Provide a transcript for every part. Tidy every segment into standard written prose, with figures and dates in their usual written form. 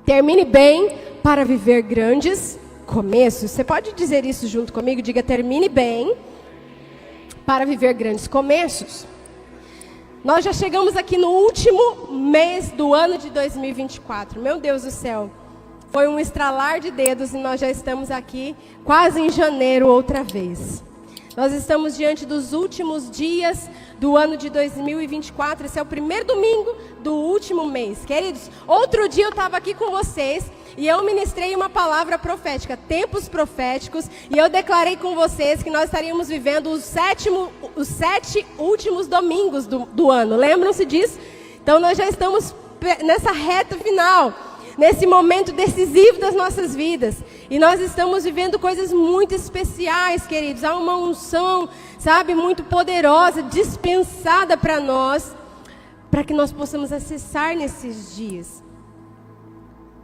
Termine bem para viver grandes começos. Você pode dizer isso junto comigo? Diga: termine bem para viver grandes começos. Nós já chegamos aqui no último mês do ano de 2024. Meu Deus do céu. Foi um estralar de dedos e nós já estamos aqui quase em janeiro outra vez. Nós estamos diante dos últimos dias do ano de 2024. Esse é o primeiro domingo do último mês. Queridos, outro dia eu estava aqui com vocês e eu ministrei uma palavra profética, tempos proféticos, e eu declarei com vocês que nós estaríamos vivendo os 7 últimos domingos do ano. Lembram-se disso? Então nós já estamos nessa reta final, nesse momento decisivo das nossas vidas. E nós estamos vivendo coisas muito especiais, queridos. Há uma unção, sabe, muito poderosa, dispensada para nós, para que nós possamos acessar nesses dias.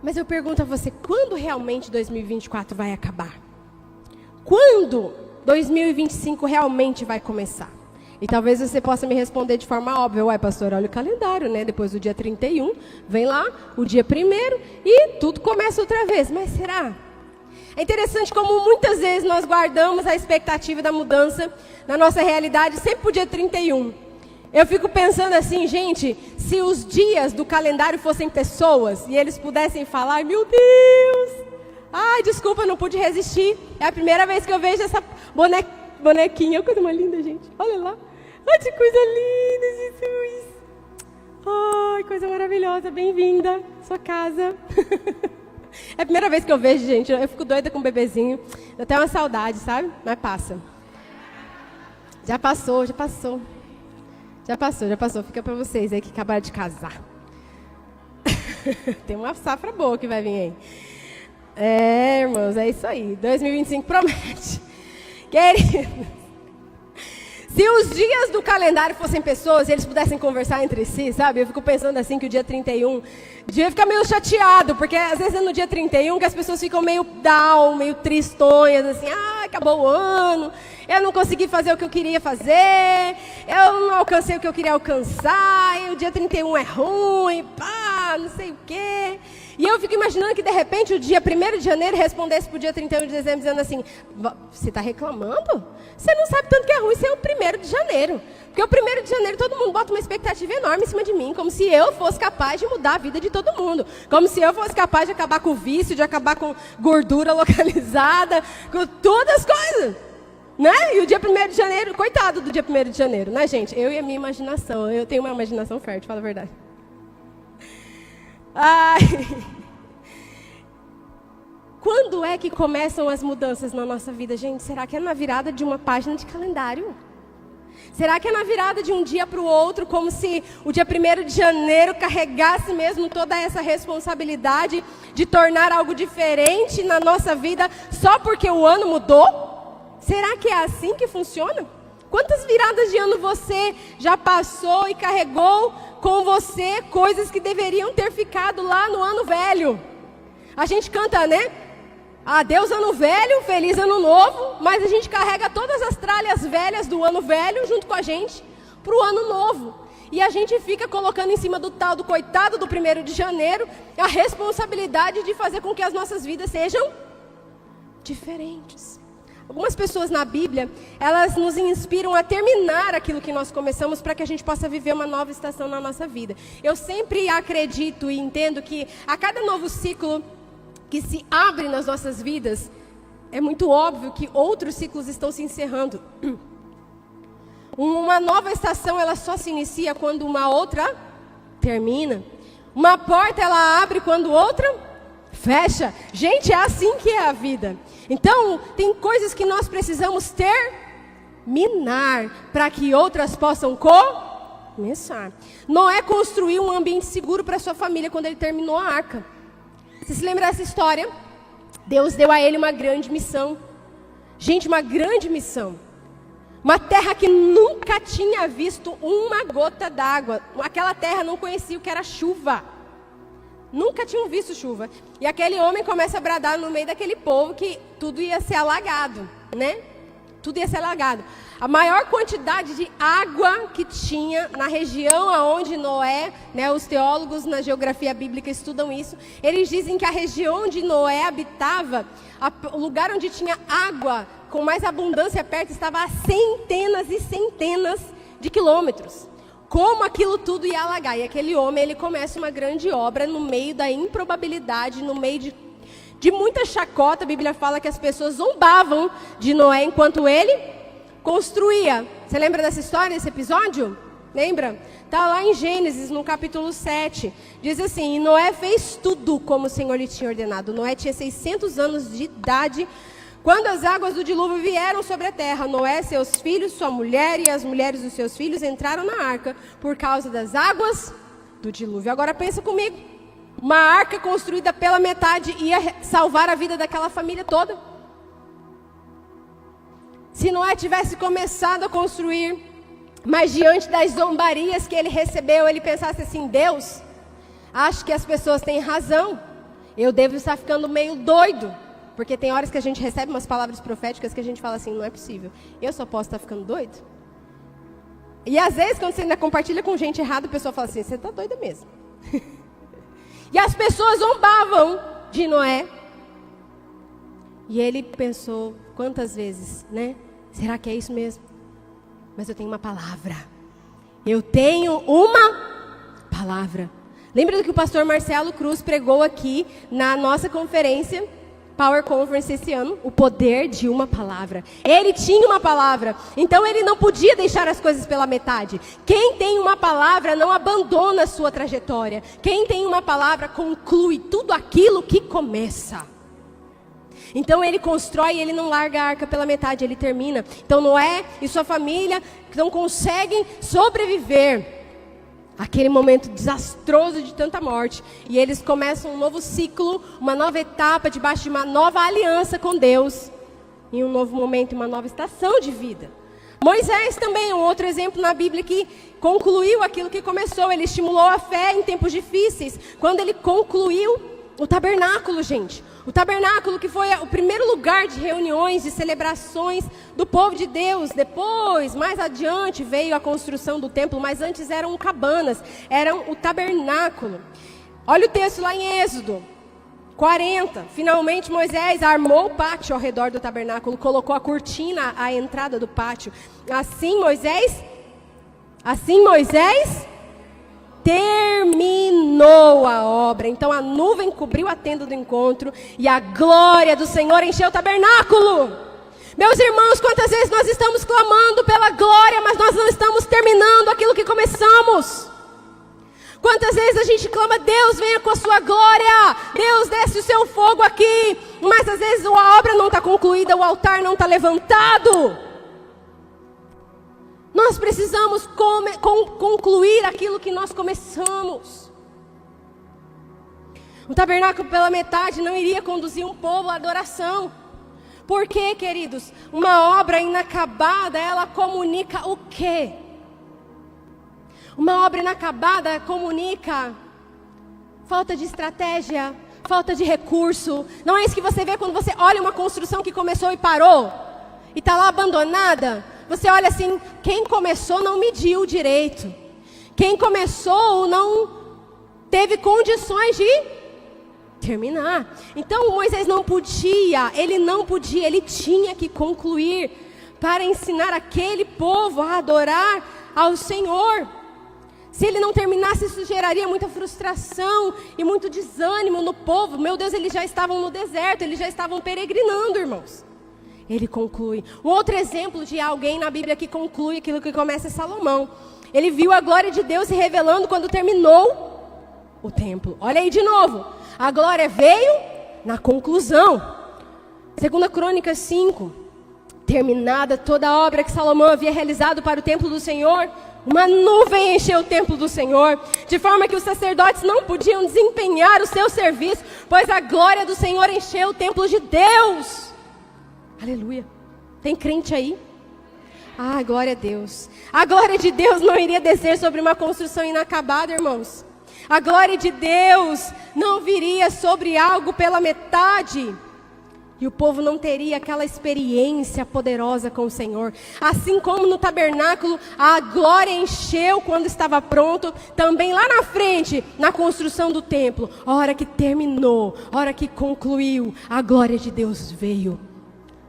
Mas eu pergunto a você, quando realmente 2024 vai acabar? Quando 2025 realmente vai começar? E talvez você possa me responder de forma óbvia: uai, pastor, olha o calendário, né? Depois do dia 31, vem lá o dia 1º e tudo começa outra vez. Mas será? É interessante como muitas vezes nós guardamos a expectativa da mudança na nossa realidade sempre para o dia 31. Eu fico pensando assim, gente, se os dias do calendário fossem pessoas e eles pudessem falar: meu Deus, ai, desculpa, não pude resistir. É a primeira vez que eu vejo essa bonequinha. Olha coisa mais linda, gente. Olha lá. Ai, que coisa linda, Jesus. Ai, coisa maravilhosa. Bem-vinda à sua casa. É a primeira vez que eu vejo, gente. Eu fico doida com o bebezinho. Eu tenho uma saudade, sabe? Mas passa. Já passou. Fica pra vocês aí que acabaram de casar. Tem uma safra boa que vai vir aí. É, irmãos, é isso aí. 2025 promete. Queridos, se os dias do calendário fossem pessoas e eles pudessem conversar entre si, sabe? Eu fico pensando assim que o dia 31, devia ficar meio chateado, porque às vezes é no dia 31 que as pessoas ficam meio down, meio tristonhas, assim: ah, acabou o ano, eu não consegui fazer o que eu queria fazer, eu não alcancei o que eu queria alcançar, e o dia 31 é ruim, pá, não sei o quê. E eu fico imaginando que de repente o dia 1º de janeiro respondesse para o dia 31 de dezembro dizendo assim: você está reclamando? Você não sabe tanto que é ruim ser o 1º de janeiro. Porque o 1º de janeiro todo mundo bota uma expectativa enorme em cima de mim, como se eu fosse capaz de mudar a vida de todo mundo. Como se eu fosse capaz de acabar com o vício, de acabar com gordura localizada, com todas as coisas. Né? E o dia 1º de janeiro, coitado do dia 1º de janeiro, né, gente? Eu e a minha imaginação, eu tenho uma imaginação fértil, fala a verdade. Ai. Quando é que começam as mudanças na nossa vida, gente? Será que é na virada de uma página de calendário? Será que é na virada de um dia para o outro, como se o dia 1º de janeiro carregasse mesmo toda essa responsabilidade de tornar algo diferente na nossa vida só porque o ano mudou? Será que é assim que funciona? Quantas viradas de ano você já passou e carregou com você coisas que deveriam ter ficado lá no ano velho? A gente canta, né? Adeus ano velho, feliz ano novo, mas a gente carrega todas as tralhas velhas do ano velho junto com a gente para o ano novo. E a gente fica colocando em cima do tal do coitado do 1º de janeiro a responsabilidade de fazer com que as nossas vidas sejam diferentes. Algumas pessoas na Bíblia, elas nos inspiram a terminar aquilo que nós começamos para que a gente possa viver uma nova estação na nossa vida. Eu sempre acredito e entendo que a cada novo ciclo que se abre nas nossas vidas, é muito óbvio que outros ciclos estão se encerrando. Uma nova estação, ela só se inicia quando uma outra termina. Uma porta, ela abre quando outra fecha. Gente, é assim que é a vida. Então, tem coisas que nós precisamos terminar para que outras possam começar. Noé construiu um ambiente seguro para sua família quando ele terminou a arca. Você se lembra dessa história? Deus deu a ele uma grande missão. Gente, uma grande missão. Uma terra que nunca tinha visto uma gota d'água. Aquela terra não conhecia o que era chuva. Nunca tinham visto chuva. E aquele homem começa a bradar no meio daquele povo que tudo ia ser alagado, né? Tudo ia ser alagado. A maior quantidade de água que tinha na região aonde Noé, né, os teólogos na geografia bíblica estudam isso, eles dizem que a região onde Noé habitava, o lugar onde tinha água com mais abundância perto, estava a centenas e centenas de quilômetros. Como aquilo tudo ia alagar. E aquele homem, ele começa uma grande obra no meio da improbabilidade, no meio de muita chacota. A Bíblia fala que as pessoas zombavam de Noé enquanto ele construía. Você lembra dessa história, desse episódio? Lembra? Está lá em Gênesis, no capítulo 7. Diz assim: e Noé fez tudo como o Senhor lhe tinha ordenado. Noé tinha 600 anos de idade quando as águas do dilúvio vieram sobre a terra. Noé, seus filhos, sua mulher e as mulheres dos seus filhos entraram na arca por causa das águas do dilúvio. Agora pensa comigo. Uma arca construída pela metade ia salvar a vida daquela família toda. Se Noé tivesse começado a construir, mas diante das zombarias que ele recebeu, ele pensasse assim: Deus, acho que as pessoas têm razão. Eu devo estar ficando meio doido. Porque tem horas que a gente recebe umas palavras proféticas que a gente fala assim: não é possível. Eu só posso estar ficando doido? E às vezes, quando você ainda compartilha com gente errada, a pessoa fala assim: você está doida mesmo. E as pessoas zombavam de Noé. E ele pensou quantas vezes, né? Será que é isso mesmo? Mas eu tenho uma palavra. Eu tenho uma palavra. Lembra do que o pastor Marcelo Cruz pregou aqui na nossa conferência Power Conference esse ano? O poder de uma palavra. Ele tinha uma palavra, então ele não podia deixar as coisas pela metade. Quem tem uma palavra não abandona a sua trajetória. Quem tem uma palavra conclui tudo aquilo que começa. Então ele constrói, ele não larga a arca pela metade, ele termina. Então Noé e sua família não conseguem sobreviver aquele momento desastroso de tanta morte. E eles começam um novo ciclo, uma nova etapa, debaixo de uma nova aliança com Deus. Em um novo momento, uma nova estação de vida. Moisés também é um outro exemplo na Bíblia que concluiu aquilo que começou. Ele estimulou a fé em tempos difíceis. Quando ele concluiu o tabernáculo, gente. O tabernáculo que foi o primeiro lugar de reuniões, de celebrações do povo de Deus. Depois, mais adiante, veio a construção do templo, mas antes eram cabanas, eram o tabernáculo. Olha o texto lá em Êxodo 40. Finalmente Moisés armou o pátio ao redor do tabernáculo, colocou a cortina à entrada do pátio. Assim Moisés terminou a obra. Então a nuvem cobriu a tenda do encontro e a glória do Senhor encheu o tabernáculo. Meus irmãos, quantas vezes nós estamos clamando pela glória, mas nós não estamos terminando aquilo que começamos? Quantas vezes a gente clama: Deus, venha com a sua glória, Deus, desce o seu fogo aqui, mas às vezes a obra não está concluída, o altar não está levantado. Nós precisamos concluir aquilo que nós começamos. O tabernáculo pela metade não iria conduzir um povo à adoração. Por quê, queridos? Uma obra inacabada, ela comunica o quê? Uma obra inacabada comunica falta de estratégia, falta de recurso. Não é isso que você vê quando você olha uma construção que começou e parou? E está lá abandonada? Você olha assim: quem começou não mediu direito. Quem começou não teve condições de terminar. Então Moisés não podia, ele tinha que concluir para ensinar aquele povo a adorar ao Senhor. Se ele não terminasse, isso geraria muita frustração e muito desânimo no povo. Meu Deus, eles já estavam no deserto, eles já estavam peregrinando, irmãos. Ele conclui. Um outro exemplo de alguém na Bíblia que conclui aquilo que começa é Salomão. Ele viu a glória de Deus se revelando quando terminou o templo. Olha aí de novo. A glória veio na conclusão. 2 Crônicas 5. Terminada toda a obra que Salomão havia realizado para o templo do Senhor, uma nuvem encheu o templo do Senhor, de forma que os sacerdotes não podiam desempenhar o seu serviço, pois a glória do Senhor encheu o templo de Deus. Aleluia. Tem crente aí? Ah, glória a Deus. A glória de Deus não iria descer sobre uma construção inacabada, irmãos. A glória de Deus não viria sobre algo pela metade. E o povo não teria aquela experiência poderosa com o Senhor. Assim como no tabernáculo, a glória encheu quando estava pronto. Também lá na frente, na construção do templo. A hora que terminou, a hora que concluiu, a glória de Deus veio.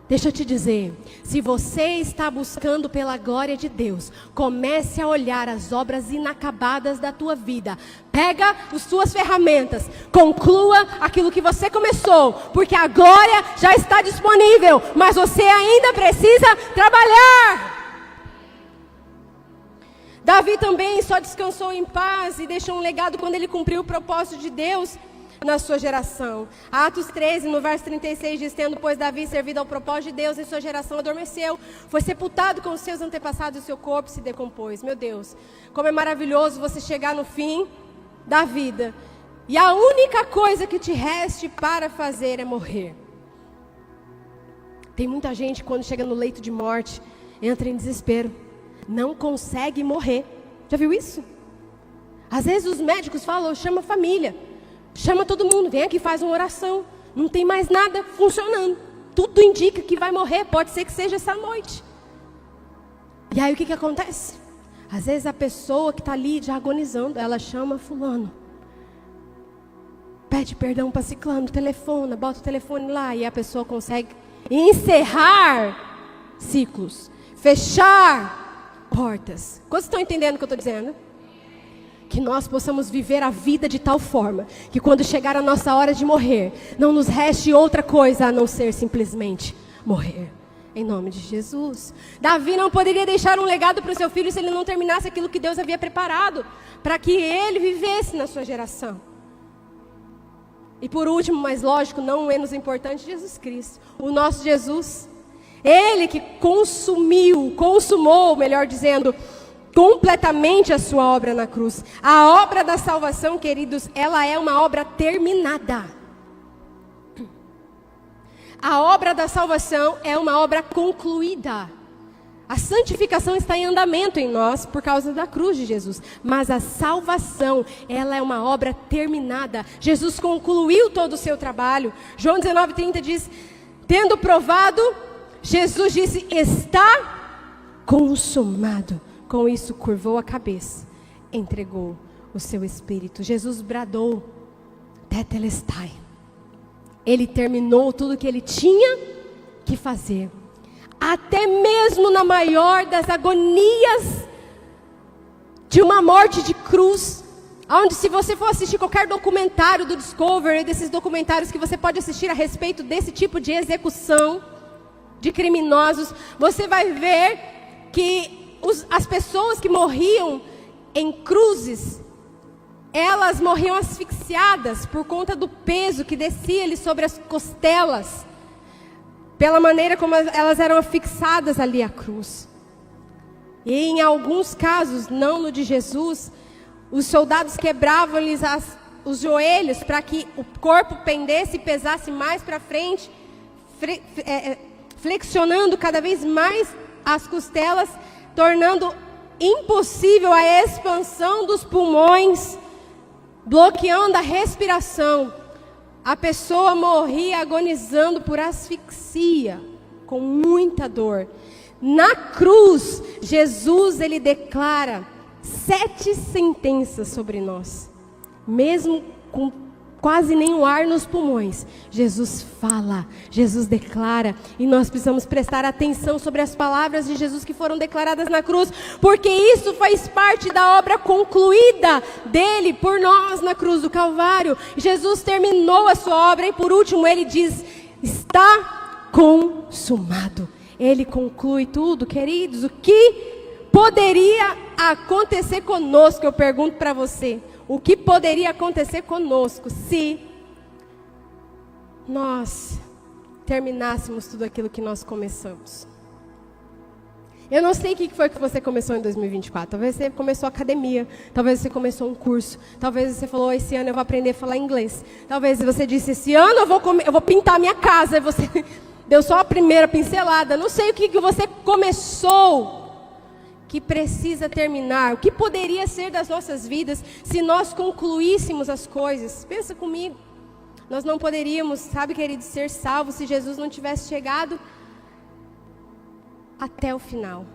Deixa eu te dizer, se você está buscando pela glória de Deus, comece a olhar as obras inacabadas da tua vida. Pega as tuas ferramentas, conclua aquilo que você começou, porque a glória já está disponível, mas você ainda precisa trabalhar. Davi também só descansou em paz e deixou um legado quando ele cumpriu o propósito de Deus na sua geração. Atos 13, no verso 36, diz: tendo, pois, Davi servido ao propósito de Deus, em sua geração adormeceu, foi sepultado com os seus antepassados e o seu corpo se decompôs. Meu Deus, como é maravilhoso você chegar no fim da vida e a única coisa que te reste para fazer é morrer. Tem muita gente, quando chega no leito de morte, entra em desespero, não consegue morrer. Já viu isso? Às vezes os médicos falam: chama a família, chama todo mundo, vem aqui, faz uma oração. Não tem mais nada funcionando. Tudo indica que vai morrer, pode ser que seja essa noite. E aí o que acontece? Às vezes a pessoa que está ali já agonizando, ela chama fulano, pede perdão para ciclano, telefona, bota o telefone lá, e a pessoa consegue encerrar ciclos, fechar portas. Quantos estão entendendo o que eu estou dizendo? Que nós possamos viver a vida de tal forma que quando chegar a nossa hora de morrer, não nos reste outra coisa a não ser simplesmente morrer. Em nome de Jesus. Davi não poderia deixar um legado para o seu filho se ele não terminasse aquilo que Deus havia preparado para que ele vivesse na sua geração. E por último, mas lógico, não menos importante, Jesus Cristo. O nosso Jesus. Ele que consumou, melhor dizendo, completamente a sua obra na cruz. A obra da salvação, queridos, ela é uma obra terminada. A obra da salvação é uma obra concluída. A santificação está em andamento em nós por causa da cruz de Jesus. Mas a salvação, ela é uma obra terminada. Jesus concluiu todo o seu trabalho. João 19:30 diz: tendo provado, Jesus disse: está consumado. Com isso, curvou a cabeça, entregou o seu espírito. Jesus bradou: tetelestai. Ele terminou tudo que ele tinha que fazer. Até mesmo na maior das agonias de uma morte de cruz, onde, se você for assistir qualquer documentário do Discovery, desses documentários que você pode assistir a respeito desse tipo de execução de criminosos, você vai ver que as pessoas que morriam em cruzes, elas morriam asfixiadas por conta do peso que descia-lhe sobre as costelas, pela maneira como elas eram afixadas ali à cruz. E em alguns casos, não no de Jesus, os soldados quebravam-lhes os joelhos para que o corpo pendesse e pesasse mais para frente, flexionando cada vez mais as costelas, tornando impossível a expansão dos pulmões, bloqueando a respiração. A pessoa morria agonizando por asfixia, com muita dor. Na cruz, Jesus, ele declara 7 sentenças sobre nós. Mesmo com quase nenhum ar nos pulmões, Jesus fala, Jesus declara, e nós precisamos prestar atenção sobre as palavras de Jesus que foram declaradas na cruz, porque isso faz parte da obra concluída dele por nós na cruz do Calvário. Jesus terminou a sua obra e por último ele diz: está consumado. Ele conclui tudo, queridos. O que poderia acontecer conosco? Eu pergunto para você. O que poderia acontecer conosco se nós terminássemos tudo aquilo que nós começamos? Eu não sei o que foi que você começou em 2024. Talvez você começou academia, talvez você começou um curso, talvez você falou: esse ano eu vou aprender a falar inglês. Talvez você disse: esse ano eu vou pintar a minha casa. E você deu só a primeira pincelada. Não sei o que você começou que precisa terminar. O que poderia ser das nossas vidas se nós concluíssemos as coisas? Pensa comigo. Nós não poderíamos, sabe, queridos, ser salvos se Jesus não tivesse chegado até o final.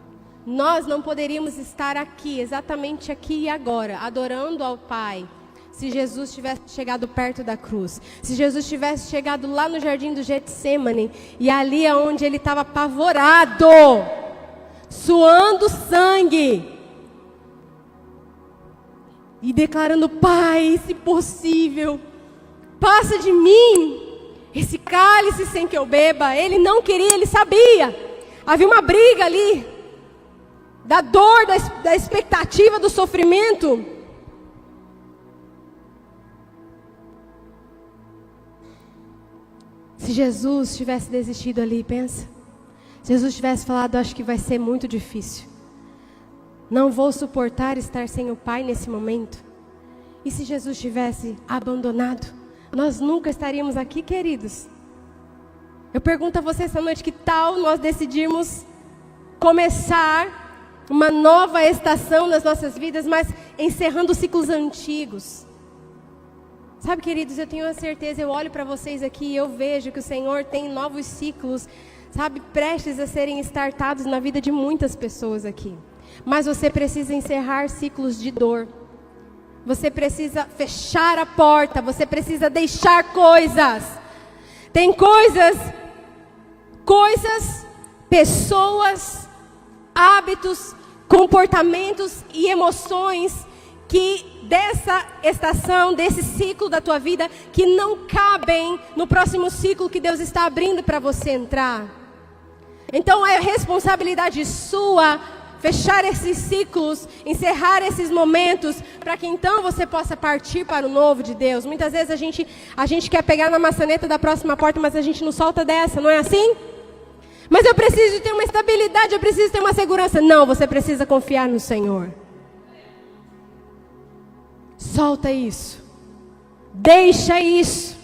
Nós não poderíamos estar aqui, exatamente aqui e agora, adorando ao Pai, se Jesus tivesse chegado perto da cruz. Se Jesus tivesse chegado lá no jardim do Getsêmani, e ali é onde ele estava apavorado, suando sangue, e declarando: Pai, se possível, passa de mim esse cálice sem que eu beba. Ele não queria, ele sabia. Havia uma briga ali, da dor, da expectativa, do sofrimento. Se Jesus tivesse desistido ali, pensa. Se Jesus tivesse falado: acho que vai ser muito difícil, não vou suportar estar sem o Pai nesse momento. E se Jesus tivesse abandonado, nós nunca estaríamos aqui, queridos. Eu pergunto a você essa noite: que tal nós decidirmos começar uma nova estação nas nossas vidas, mas encerrando ciclos antigos? Sabe, queridos, eu tenho a certeza, eu olho para vocês aqui e eu vejo que o Senhor tem novos ciclos, sabe, prestes a serem startados na vida de muitas pessoas aqui. Mas você precisa encerrar ciclos de dor. Você precisa fechar a porta, você precisa deixar coisas. Tem coisas, pessoas, hábitos, comportamentos e emoções que dessa estação, desse ciclo da tua vida, que não cabem no próximo ciclo que Deus está abrindo para você entrar. Então é responsabilidade sua fechar esses ciclos, encerrar esses momentos, para que então você possa partir para o novo de Deus. Muitas vezes a gente quer pegar na maçaneta da próxima porta, mas a gente não solta dessa, não é assim? Mas eu preciso ter uma estabilidade, eu preciso ter uma segurança. Não, você precisa confiar no Senhor. Solta isso. Deixa isso.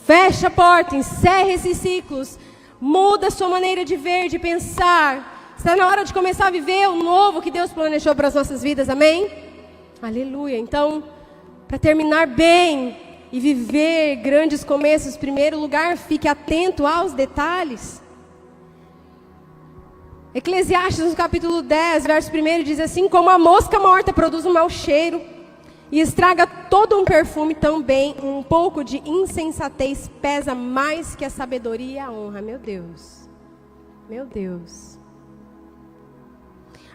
Fecha a porta, encerra esses ciclos. Muda a sua maneira de ver, de pensar. Está na hora de começar a viver o novo que Deus planejou para as nossas vidas, amém? Aleluia. Então, para terminar bem e viver grandes começos, em primeiro lugar, fique atento aos detalhes. Eclesiastes, no capítulo 10, verso 1, diz assim: como a mosca morta produz um mau cheiro e estraga todo um perfume, também um pouco de insensatez pesa mais que a sabedoria e a honra. Meu Deus, meu Deus.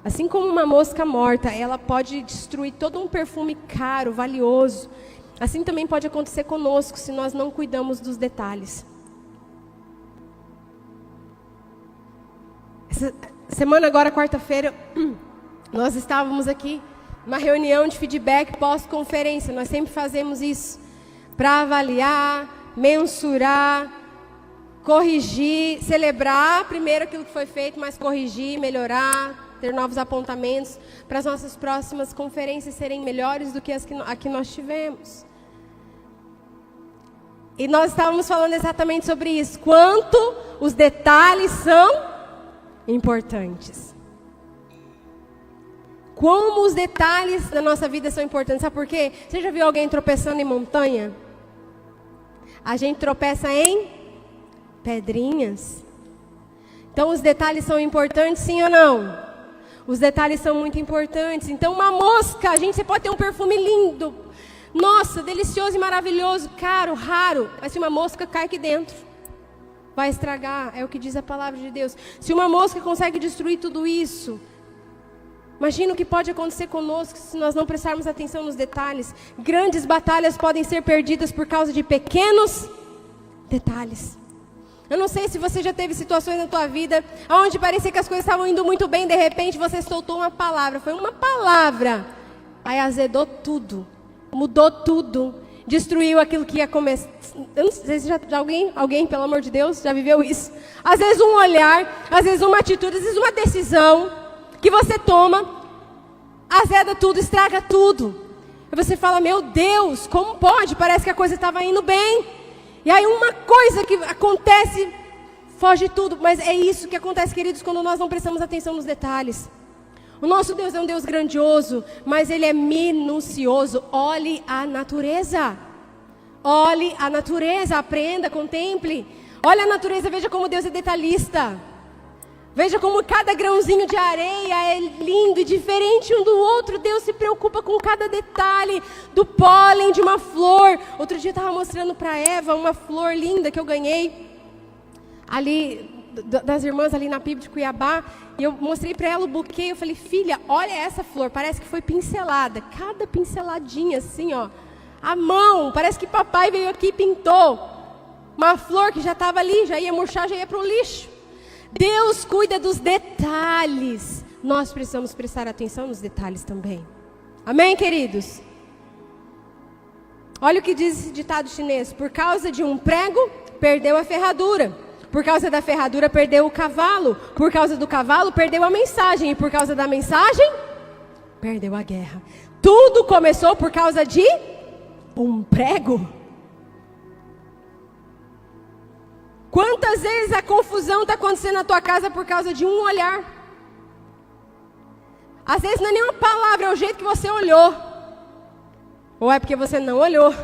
Assim como uma mosca morta, ela pode destruir todo um perfume caro, valioso, assim também pode acontecer conosco se nós não cuidamos dos detalhes. Essa semana agora, quarta-feira, nós estávamos aqui uma reunião de feedback pós-conferência. Nós sempre fazemos isso para avaliar, mensurar, corrigir, celebrar primeiro aquilo que foi feito, mas corrigir, melhorar, ter novos apontamentos para as nossas próximas conferências serem melhores do que as que nós tivemos. E nós estávamos falando exatamente sobre isso, quanto os detalhes são importantes. Como os detalhes da nossa vida são importantes. Sabe por quê? Você já viu alguém tropeçando em montanha? A gente tropeça em pedrinhas. Então os detalhes são importantes, sim ou não? Os detalhes são muito importantes. Então uma mosca, você pode ter um perfume lindo, nossa, delicioso e maravilhoso, caro, raro, mas se uma mosca cai aqui dentro, vai estragar, é o que diz a palavra de Deus. Se uma mosca consegue destruir tudo isso, imagina o que pode acontecer conosco se nós não prestarmos atenção nos detalhes. Grandes batalhas podem ser perdidas por causa de pequenos detalhes. Eu não sei se você já teve situações na tua vida onde parecia que as coisas estavam indo muito bem, de repente você soltou uma palavra, foi uma palavra, aí azedou tudo, mudou tudo, destruiu aquilo que ia começar. Eu não sei se já alguém, pelo amor de Deus, já viveu isso. Às vezes um olhar, às vezes uma atitude, às vezes uma decisão que você toma, azeda tudo, estraga tudo. E você fala: meu Deus, como pode? Parece que a coisa estava indo bem. E aí uma coisa que acontece, foge tudo. Mas é isso que acontece, queridos, quando nós não prestamos atenção nos detalhes. O nosso Deus é um Deus grandioso, mas Ele é minucioso. Olhe a natureza. Olhe a natureza, aprenda, contemple. Olhe a natureza, veja como Deus é detalhista. Veja como cada grãozinho de areia é lindo e diferente um do outro. Deus se preocupa com cada detalhe do pólen de uma flor. Outro dia eu estava mostrando para Eva uma flor linda que eu ganhei ali das irmãs ali na PIB de Cuiabá. E eu mostrei para ela o buquê. Eu falei, filha, olha essa flor, parece que foi pincelada. Cada pinceladinha assim, ó, a mão, parece que papai veio aqui e pintou. Uma flor que já estava ali, já ia murchar, já ia para o lixo. Deus cuida dos detalhes. Nós precisamos prestar atenção nos detalhes também. Amém, queridos? Olha o que diz esse ditado chinês. Por causa de um prego, perdeu a ferradura. Por causa da ferradura, perdeu o cavalo. Por causa do cavalo, perdeu a mensagem. E por causa da mensagem, perdeu a guerra. Tudo começou por causa de um prego. Quantas vezes a confusão está acontecendo na tua casa por causa de um olhar? Às vezes não é nenhuma palavra, é o jeito que você olhou. Ou é porque você não olhou.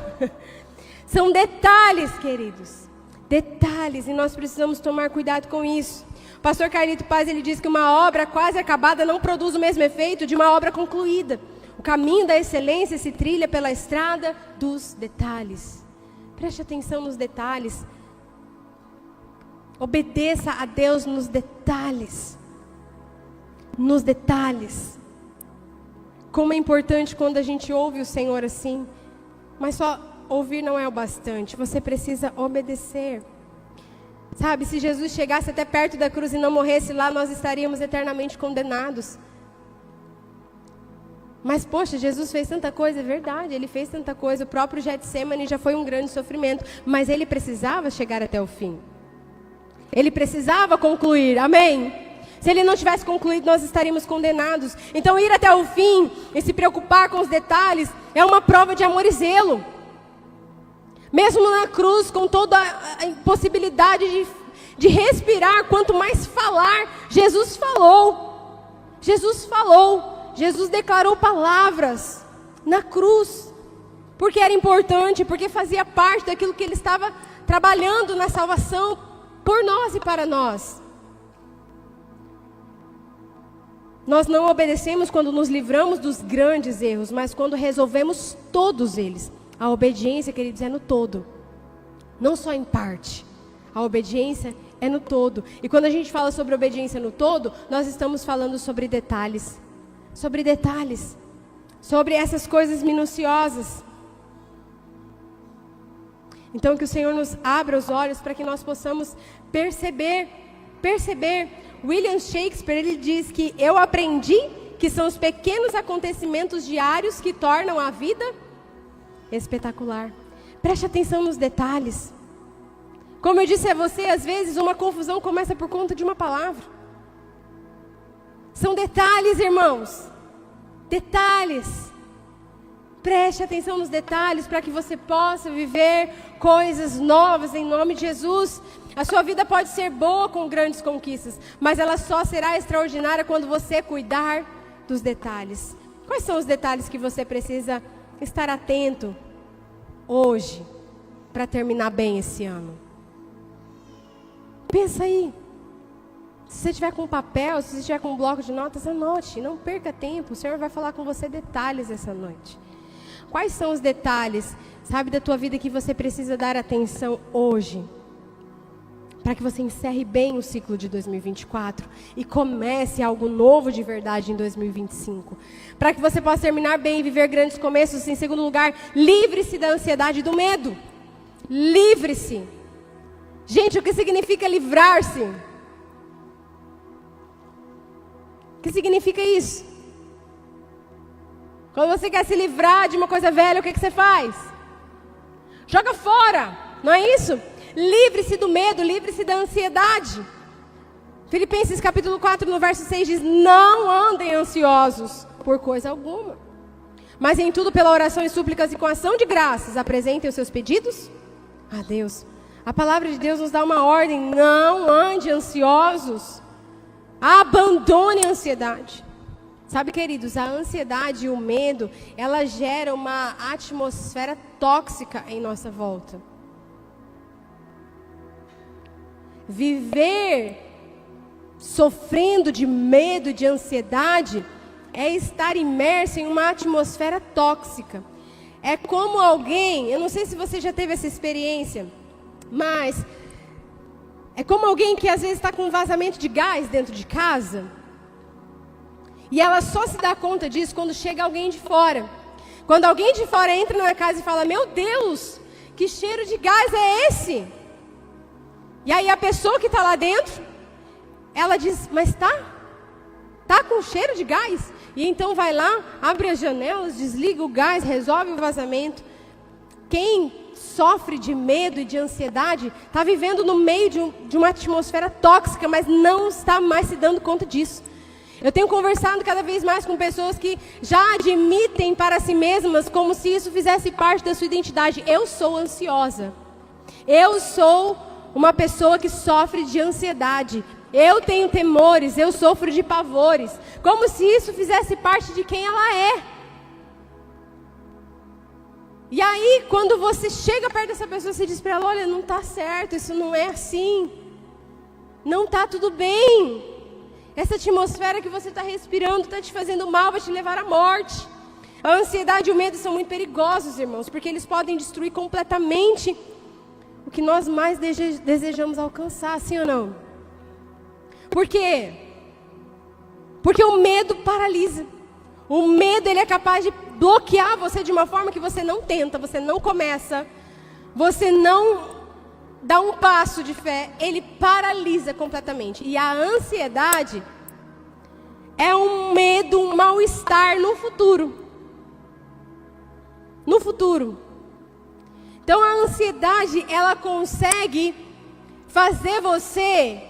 São detalhes, queridos. Detalhes, e nós precisamos tomar cuidado com isso. O pastor Carlito Paz, ele diz que uma obra quase acabada não produz o mesmo efeito de uma obra concluída. O caminho da excelência se trilha pela estrada dos detalhes. Preste atenção nos detalhes. Obedeça a Deus nos detalhes. Nos detalhes. Como é importante quando a gente ouve o Senhor assim. Mas só ouvir não é o bastante. Você precisa obedecer. Sabe, se Jesus chegasse até perto da cruz e não morresse lá, nós estaríamos eternamente condenados. Mas, poxa, Jesus fez tanta coisa, é verdade, Ele fez tanta coisa. O próprio Getsêmani já foi um grande sofrimento. Mas Ele precisava chegar até o fim. Ele precisava concluir, amém? Se Ele não tivesse concluído, nós estaríamos condenados. Então ir até o fim e se preocupar com os detalhes é uma prova de amor e zelo. Mesmo na cruz, com toda a impossibilidade de respirar, quanto mais falar, Jesus falou. Jesus falou, Jesus declarou palavras na cruz. Porque era importante, porque fazia parte daquilo que Ele estava trabalhando na salvação, por nós e para nós. Nós não obedecemos quando nos livramos dos grandes erros, mas quando resolvemos todos eles. A obediência, queridos, é no todo. Não só em parte. A obediência é no todo. E quando a gente fala sobre obediência no todo, nós estamos falando sobre detalhes. Sobre detalhes. Sobre essas coisas minuciosas. Então que o Senhor nos abra os olhos para que nós possamos perceber. William Shakespeare, ele diz que eu aprendi que são os pequenos acontecimentos diários que tornam a vida espetacular. Preste atenção nos detalhes. Como eu disse a você, às vezes uma confusão começa por conta de uma palavra. São detalhes, irmãos. Detalhes. Preste atenção nos detalhes para que você possa viver coisas novas em nome de Jesus. A sua vida pode ser boa com grandes conquistas, mas ela só será extraordinária quando você cuidar dos detalhes. Quais são os detalhes que você precisa estar atento hoje para terminar bem esse ano? Pensa aí. Se você estiver com papel, se você estiver com um bloco de notas, anote. Não perca tempo. O Senhor vai falar com você detalhes essa noite. Quais são os detalhes, sabe, da tua vida que você precisa dar atenção hoje? Para que você encerre bem o ciclo de 2024 e comece algo novo de verdade em 2025. Para que você possa terminar bem e viver grandes começos. Em segundo lugar, livre-se da ansiedade e do medo. Livre-se. Gente, o que significa livrar-se? O que significa isso? Quando você quer se livrar de uma coisa velha, o que você faz? Joga fora, não é isso? Livre-se do medo, livre-se da ansiedade. Filipenses capítulo 4, no verso 6 diz: não andem ansiosos por coisa alguma, mas em tudo pela oração e súplicas e com ação de graças, apresentem os seus pedidos a Deus. A palavra de Deus nos dá uma ordem: não ande ansiosos, abandone a ansiedade. Sabe, queridos, a ansiedade e o medo, ela gera uma atmosfera tóxica em nossa volta. Viver sofrendo de medo e de ansiedade é estar imerso em uma atmosfera tóxica. É como alguém, eu não sei se você já teve essa experiência, mas é como alguém que às vezes está com um vazamento de gás dentro de casa. E ela só se dá conta disso quando chega alguém de fora. Quando alguém de fora entra na casa e fala, meu Deus, que cheiro de gás é esse? E aí a pessoa que está lá dentro, ela diz, mas tá com cheiro de gás? E então vai lá, abre as janelas, desliga o gás, resolve o vazamento. Quem sofre de medo e de ansiedade está vivendo no meio de uma atmosfera tóxica, mas não está mais se dando conta disso. Eu tenho conversado cada vez mais com pessoas que já admitem para si mesmas como se isso fizesse parte da sua identidade. Eu sou ansiosa. Eu sou uma pessoa que sofre de ansiedade. Eu tenho temores, eu sofro de pavores. Como se isso fizesse parte de quem ela é. E aí, quando você chega perto dessa pessoa, você diz para ela, olha, não está certo, isso não é assim. Não está tudo bem. Essa atmosfera que você está respirando está te fazendo mal, vai te levar à morte. A ansiedade e o medo são muito perigosos, irmãos, porque eles podem destruir completamente o que nós mais desejamos alcançar, sim ou não? Por quê? Porque o medo paralisa. O medo, ele é capaz de bloquear você de uma forma que você não tenta, você não começa, você não dá um passo de fé, ele paralisa completamente. E a ansiedade é um medo, um mal-estar no futuro. No futuro. Então a ansiedade, ela consegue fazer você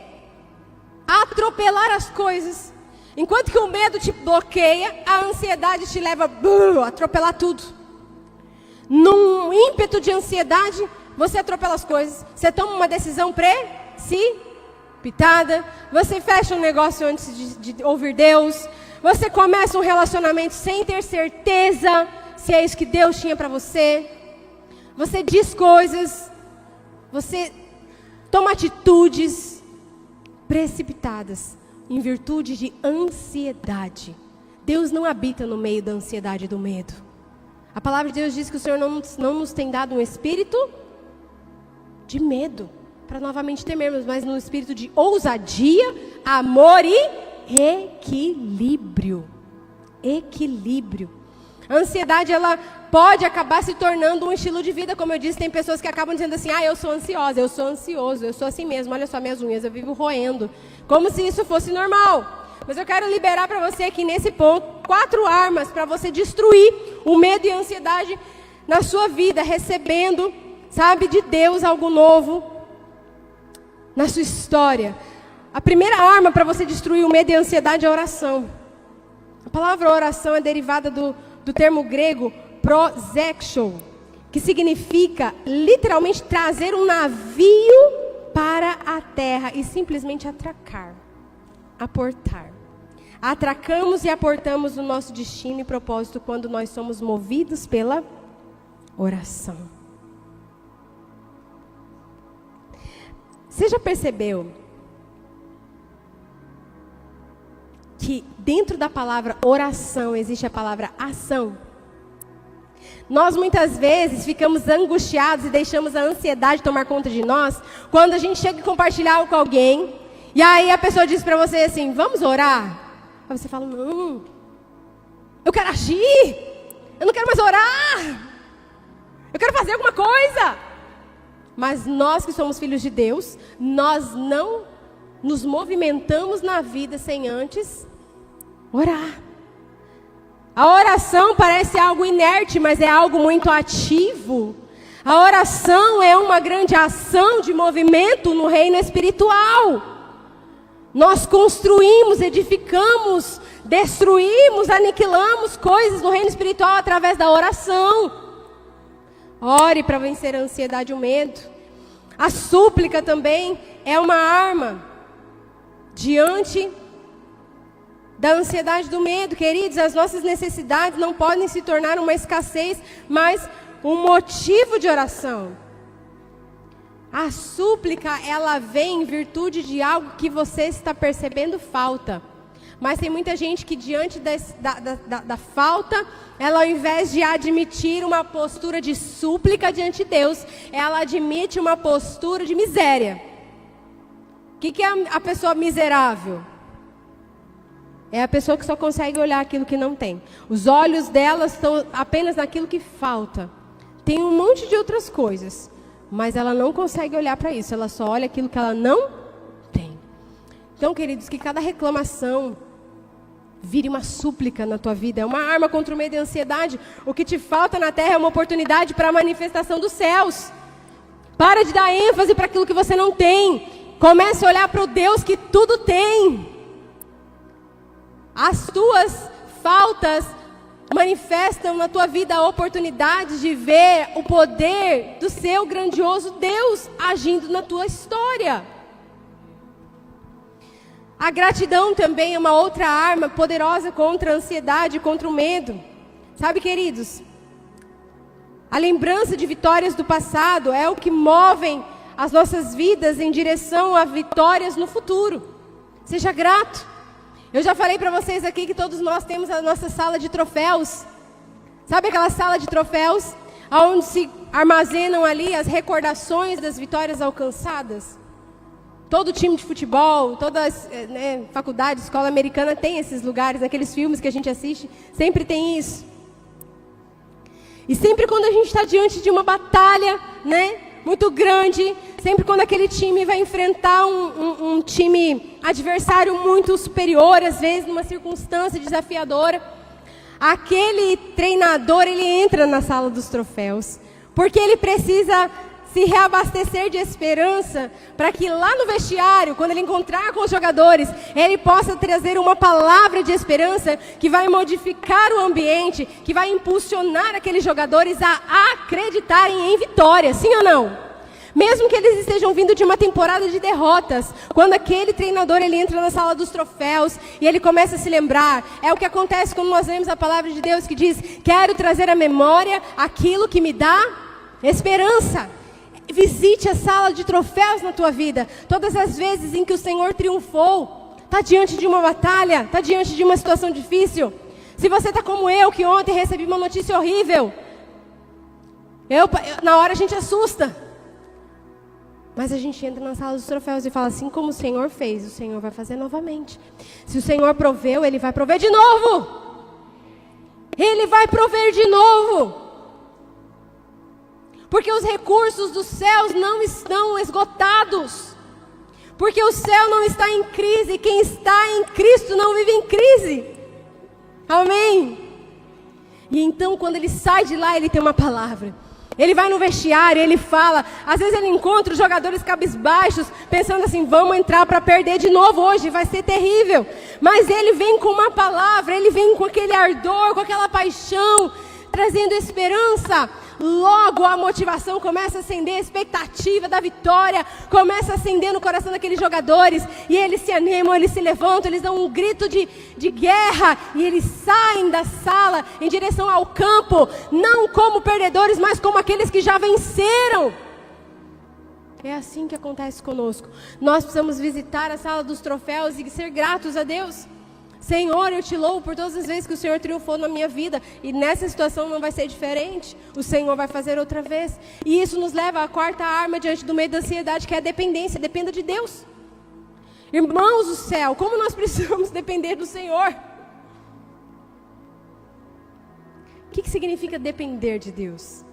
atropelar as coisas. Enquanto que o medo te bloqueia, a ansiedade te leva a atropelar tudo. Num ímpeto de ansiedade, você atropela as coisas. Você toma uma decisão precipitada. Você fecha um negócio antes de ouvir Deus. Você começa um relacionamento sem ter certeza se é isso que Deus tinha para você. Você diz coisas. Você toma atitudes precipitadas em virtude de ansiedade. Deus não habita no meio da ansiedade e do medo. A palavra de Deus diz que o Senhor não nos tem dado um espírito de medo, para novamente temermos, mas no espírito de ousadia, amor e equilíbrio. Equilíbrio. A ansiedade, ela pode acabar se tornando um estilo de vida, como eu disse, tem pessoas que acabam dizendo assim, eu sou ansiosa, eu sou ansioso, eu sou assim mesmo, olha só minhas unhas, eu vivo roendo, como se isso fosse normal. Mas eu quero liberar para você aqui nesse ponto 4 armas para você destruir o medo e a ansiedade na sua vida, recebendo, sabe, de Deus algo novo na sua história. A primeira arma para você destruir o medo e a ansiedade é a oração. A palavra oração é derivada do termo grego prosexo, que significa literalmente trazer um navio para a terra e simplesmente atracar, aportar. Atracamos e aportamos o nosso destino e propósito quando nós somos movidos pela oração. Você já percebeu que dentro da palavra oração existe a palavra ação? Nós muitas vezes ficamos angustiados e deixamos a ansiedade tomar conta de nós quando a gente chega a compartilhar algo com alguém e aí a pessoa diz para você assim, vamos orar? Aí você fala, não, eu quero agir, eu não quero mais orar, eu quero fazer alguma coisa. Mas nós que somos filhos de Deus, nós não nos movimentamos na vida sem antes orar. A oração parece algo inerte, mas é algo muito ativo. A oração é uma grande ação de movimento no reino espiritual. Nós construímos, edificamos, destruímos, aniquilamos coisas no reino espiritual através da oração. Ore para vencer a ansiedade e o medo. A súplica também é uma arma diante da ansiedade, do medo. Queridos, as nossas necessidades não podem se tornar uma escassez, mas um motivo de oração. A súplica, ela vem em virtude de algo que você está percebendo falta. Mas tem muita gente que diante da falta, ela ao invés de admitir uma postura de súplica diante de Deus, ela admite uma postura de miséria. O que é a pessoa miserável? É a pessoa que só consegue olhar aquilo que não tem. Os olhos dela estão apenas naquilo que falta. Tem um monte de outras coisas, mas ela não consegue olhar para isso. Ela só olha aquilo que ela não tem. Então, queridos, que cada reclamação vire uma súplica na tua vida. É uma arma contra o medo e a ansiedade. O que te falta na terra é uma oportunidade para a manifestação dos céus. Para de dar ênfase para aquilo que você não tem. Comece a olhar para o Deus que tudo tem. As tuas faltas manifestam na tua vida a oportunidade de ver o poder do seu grandioso Deus agindo na tua história. A gratidão também é uma outra arma poderosa contra a ansiedade, contra o medo. Sabe, queridos, a lembrança de vitórias do passado é o que movem as nossas vidas em direção a vitórias no futuro. Seja grato. Eu já falei para vocês aqui que todos nós temos a nossa sala de troféus. Sabe aquela sala de troféus? Onde se armazenam ali as recordações das vitórias alcançadas? Todo time de futebol, toda faculdade, escola americana tem esses lugares, naqueles filmes que a gente assiste, sempre tem isso. E sempre quando a gente está diante de uma batalha, muito grande, sempre quando aquele time vai enfrentar um time adversário muito superior, às vezes numa circunstância desafiadora, aquele treinador, ele entra na sala dos troféus, porque ele precisa se reabastecer de esperança, para que lá no vestiário, quando ele encontrar com os jogadores, ele possa trazer uma palavra de esperança que vai modificar o ambiente, que vai impulsionar aqueles jogadores a acreditarem em vitória, sim ou não? Mesmo que eles estejam vindo de uma temporada de derrotas, quando aquele treinador ele entra na sala dos troféus e ele começa a se lembrar, é o que acontece quando nós lemos a palavra de Deus que diz: quero trazer à memória aquilo que me dá esperança. Visite a sala de troféus na tua vida. Todas as vezes em que o Senhor triunfou, está diante de uma batalha, está diante de uma situação difícil. Se você está como eu, que ontem recebi uma notícia horrível, na hora a gente assusta. Mas a gente entra na sala dos troféus e fala: assim como o Senhor fez, o Senhor vai fazer novamente. Se o Senhor proveu, Ele vai prover de novo. Ele vai prover de novo. Porque os recursos dos céus não estão esgotados. Porque o céu não está em crise. Quem está em Cristo não vive em crise. Amém? E então quando ele sai de lá, ele tem uma palavra. Ele vai no vestiário, ele fala. Às vezes ele encontra os jogadores cabisbaixos, pensando assim: vamos entrar para perder de novo hoje, vai ser terrível. Mas ele vem com uma palavra, ele vem com aquele ardor, com aquela paixão, trazendo esperança. Logo a motivação começa a acender, a expectativa da vitória começa a acender no coração daqueles jogadores, e eles se animam, eles se levantam, eles dão um grito de guerra, e eles saem da sala em direção ao campo, não como perdedores, mas como aqueles que já venceram. É assim que acontece conosco. Nós precisamos visitar a sala dos troféus e ser gratos a Deus. Senhor, eu te louvo por todas as vezes que o Senhor triunfou na minha vida. E nessa situação não vai ser diferente. O Senhor vai fazer outra vez. E isso nos leva à quarta arma diante do medo da ansiedade, que é a dependência. Dependa de Deus. Irmãos do céu, como nós precisamos depender do Senhor? O que significa depender de Deus?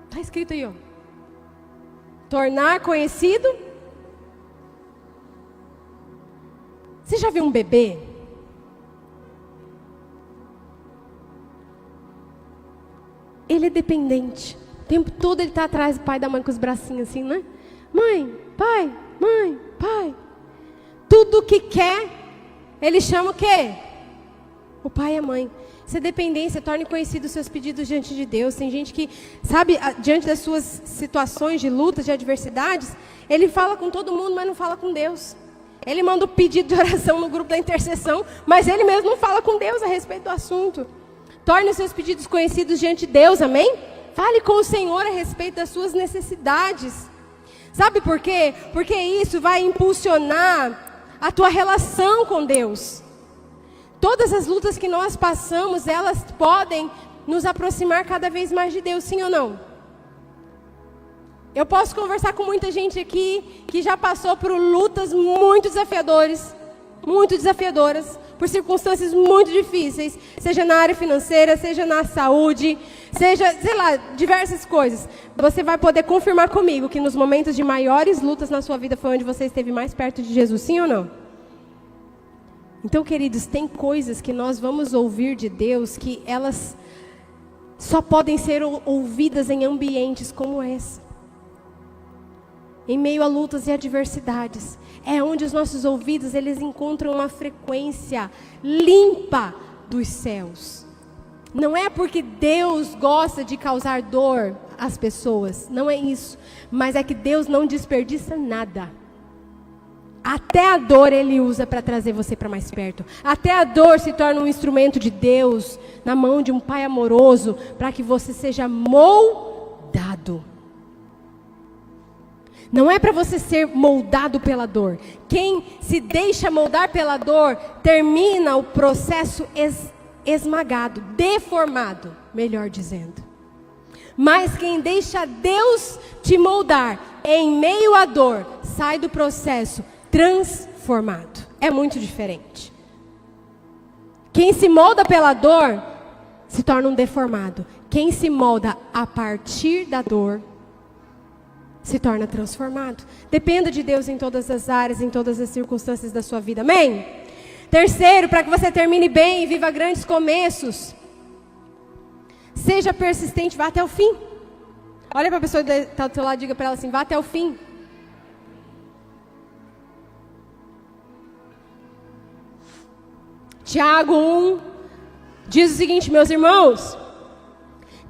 Está escrito aí, ó. Tornar conhecido. Você já viu um bebê? Ele é dependente. O tempo todo ele está atrás do pai e da mãe com os bracinhos assim, né? Mãe, pai, mãe, pai. Tudo que quer, ele chama o quê? o pai e a mãe. Isso é dependência, torne conhecidos os seus pedidos diante de Deus. Tem gente que, sabe, diante das suas situações de lutas, de adversidades, ele fala com todo mundo, mas não fala com Deus. Ele manda o pedido de oração no grupo da intercessão, mas ele mesmo não fala com Deus a respeito do assunto. Torne os seus pedidos conhecidos diante de Deus, amém? Fale com o Senhor a respeito das suas necessidades. Sabe por quê? Porque isso vai impulsionar a tua relação com Deus. Todas as lutas que nós passamos, elas podem nos aproximar cada vez mais de Deus, sim ou não? Eu posso conversar com muita gente aqui que já passou por lutas muito desafiadoras, por circunstâncias muito difíceis, seja na área financeira, seja na saúde, seja, sei lá, diversas coisas. Você vai poder confirmar comigo que nos momentos de maiores lutas na sua vida foi onde você esteve mais perto de Jesus, sim ou não? Então, queridos, tem coisas que nós vamos ouvir de Deus que elas só podem ser ouvidas em ambientes como esse. Em meio a lutas e adversidades. É onde os nossos ouvidos, eles encontram uma frequência limpa dos céus. Não é porque Deus gosta de causar dor às pessoas. Não é isso. Mas é que Deus não desperdiça nada. Até a dor Ele usa para trazer você para mais perto. Até a dor se torna um instrumento de Deus, na mão de um Pai amoroso, para que você seja moldado. Não é para você ser moldado pela dor. Quem se deixa moldar pela dor, termina o processo esmagado, deformado, melhor dizendo. Mas quem deixa Deus te moldar em meio à dor, sai do processo transformado. É muito diferente. Quem se molda pela dor, se torna um deformado. Quem se molda a partir da dor, se torna transformado. Dependa de Deus em todas as áreas, em todas as circunstâncias da sua vida. Amém? Terceiro, para que você termine bem e viva grandes começos, seja persistente, vá até o fim. Olha para a pessoa que está do seu lado e diga para ela assim, vá até o fim. Tiago 1 diz o seguinte, meus irmãos: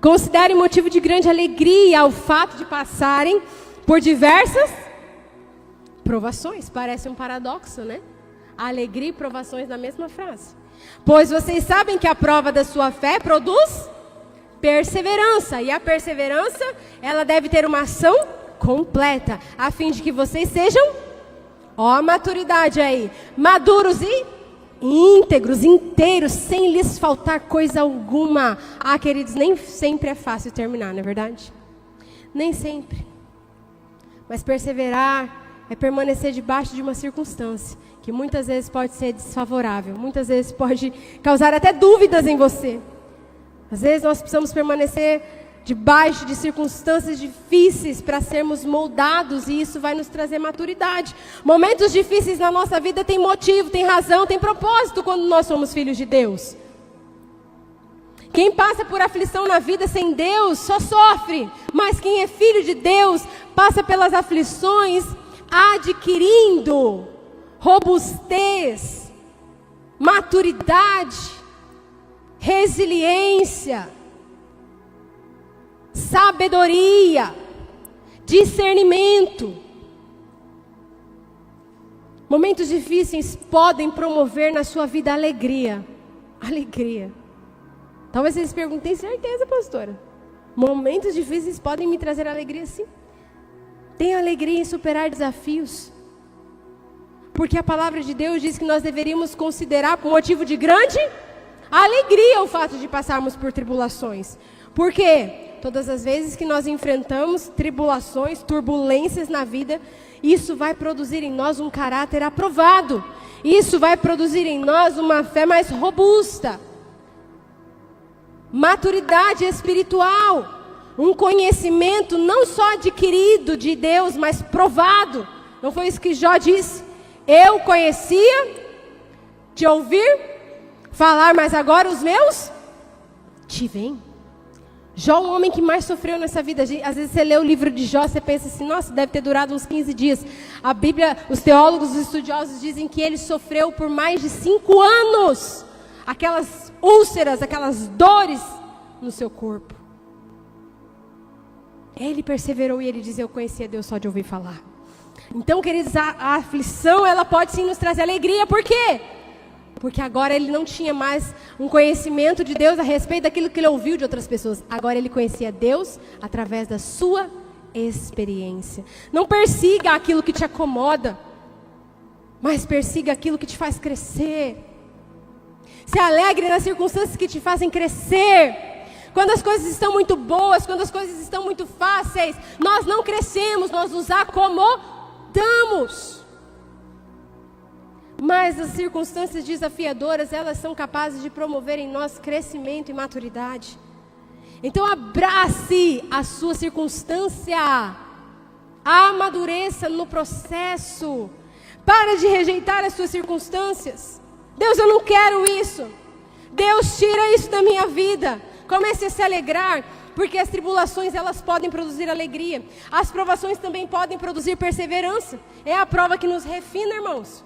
considerem motivo de grande alegria o fato de passarem por diversas provações. Parece um paradoxo, né? Alegria e provações na mesma frase. Pois vocês sabem que a prova da sua fé produz perseverança. E a perseverança, ela deve ter uma ação completa, a fim de que vocês sejam, ó a maturidade aí, maduros e íntegros, inteiros, sem lhes faltar coisa alguma. Ah, queridos, nem sempre é fácil terminar, não é verdade? Nem sempre. Mas perseverar é permanecer debaixo de uma circunstância que muitas vezes pode ser desfavorável, muitas vezes pode causar até dúvidas em você. Às vezes nós precisamos permanecer debaixo de circunstâncias difíceis para sermos moldados, e isso vai nos trazer maturidade. Momentos difíceis na nossa vida tem motivo, tem razão, tem propósito quando nós somos filhos de Deus. Quem passa por aflição na vida sem Deus só sofre, mas quem é filho de Deus passa pelas aflições adquirindo robustez, maturidade, resiliência, sabedoria, discernimento. Momentos difíceis podem promover na sua vida alegria. Alegria. Talvez vocês perguntem, tem certeza, pastora? Momentos difíceis podem me trazer alegria, sim. Tem alegria em superar desafios. Porque a palavra de Deus diz que nós deveríamos considerar por motivo de grande alegria o fato de passarmos por tribulações. Por quê? Todas as vezes que nós enfrentamos tribulações, turbulências na vida, isso vai produzir em nós um caráter aprovado. Isso vai produzir em nós uma fé mais robusta. Maturidade espiritual. Um conhecimento não só adquirido de Deus, mas provado. Não foi isso que Jó disse? Eu conhecia de ouvir falar, mas agora os meus te veem. Jó, o homem que mais sofreu nessa vida. Às vezes você lê o livro de Jó, você pensa assim, nossa, deve ter durado uns 15 dias. A Bíblia, os teólogos, os estudiosos dizem que ele sofreu por mais de 5 anos. aquelas úlceras, aquelas dores no seu corpo. Ele perseverou e ele diz: eu conhecia Deus só de ouvir falar. Então, queridos, a aflição, ela pode sim nos trazer alegria. Por quê? Porque agora ele não tinha mais um conhecimento de Deus a respeito daquilo que ele ouviu de outras pessoas. Agora ele conhecia Deus através da sua experiência. Não persiga aquilo que te acomoda, mas persiga aquilo que te faz crescer. Se alegre nas circunstâncias que te fazem crescer. Quando as coisas estão muito boas, quando as coisas estão muito fáceis, nós não crescemos, nós nos acomodamos. Mas as circunstâncias desafiadoras, elas são capazes de promover em nós crescimento e maturidade. Então abrace a sua circunstância, amadureça no processo. Para de rejeitar as suas circunstâncias. Deus, eu não quero isso. Deus, tira isso da minha vida. Comece a se alegrar, porque as tribulações, elas podem produzir alegria. As provações também podem produzir perseverança. É a prova que nos refina, irmãos.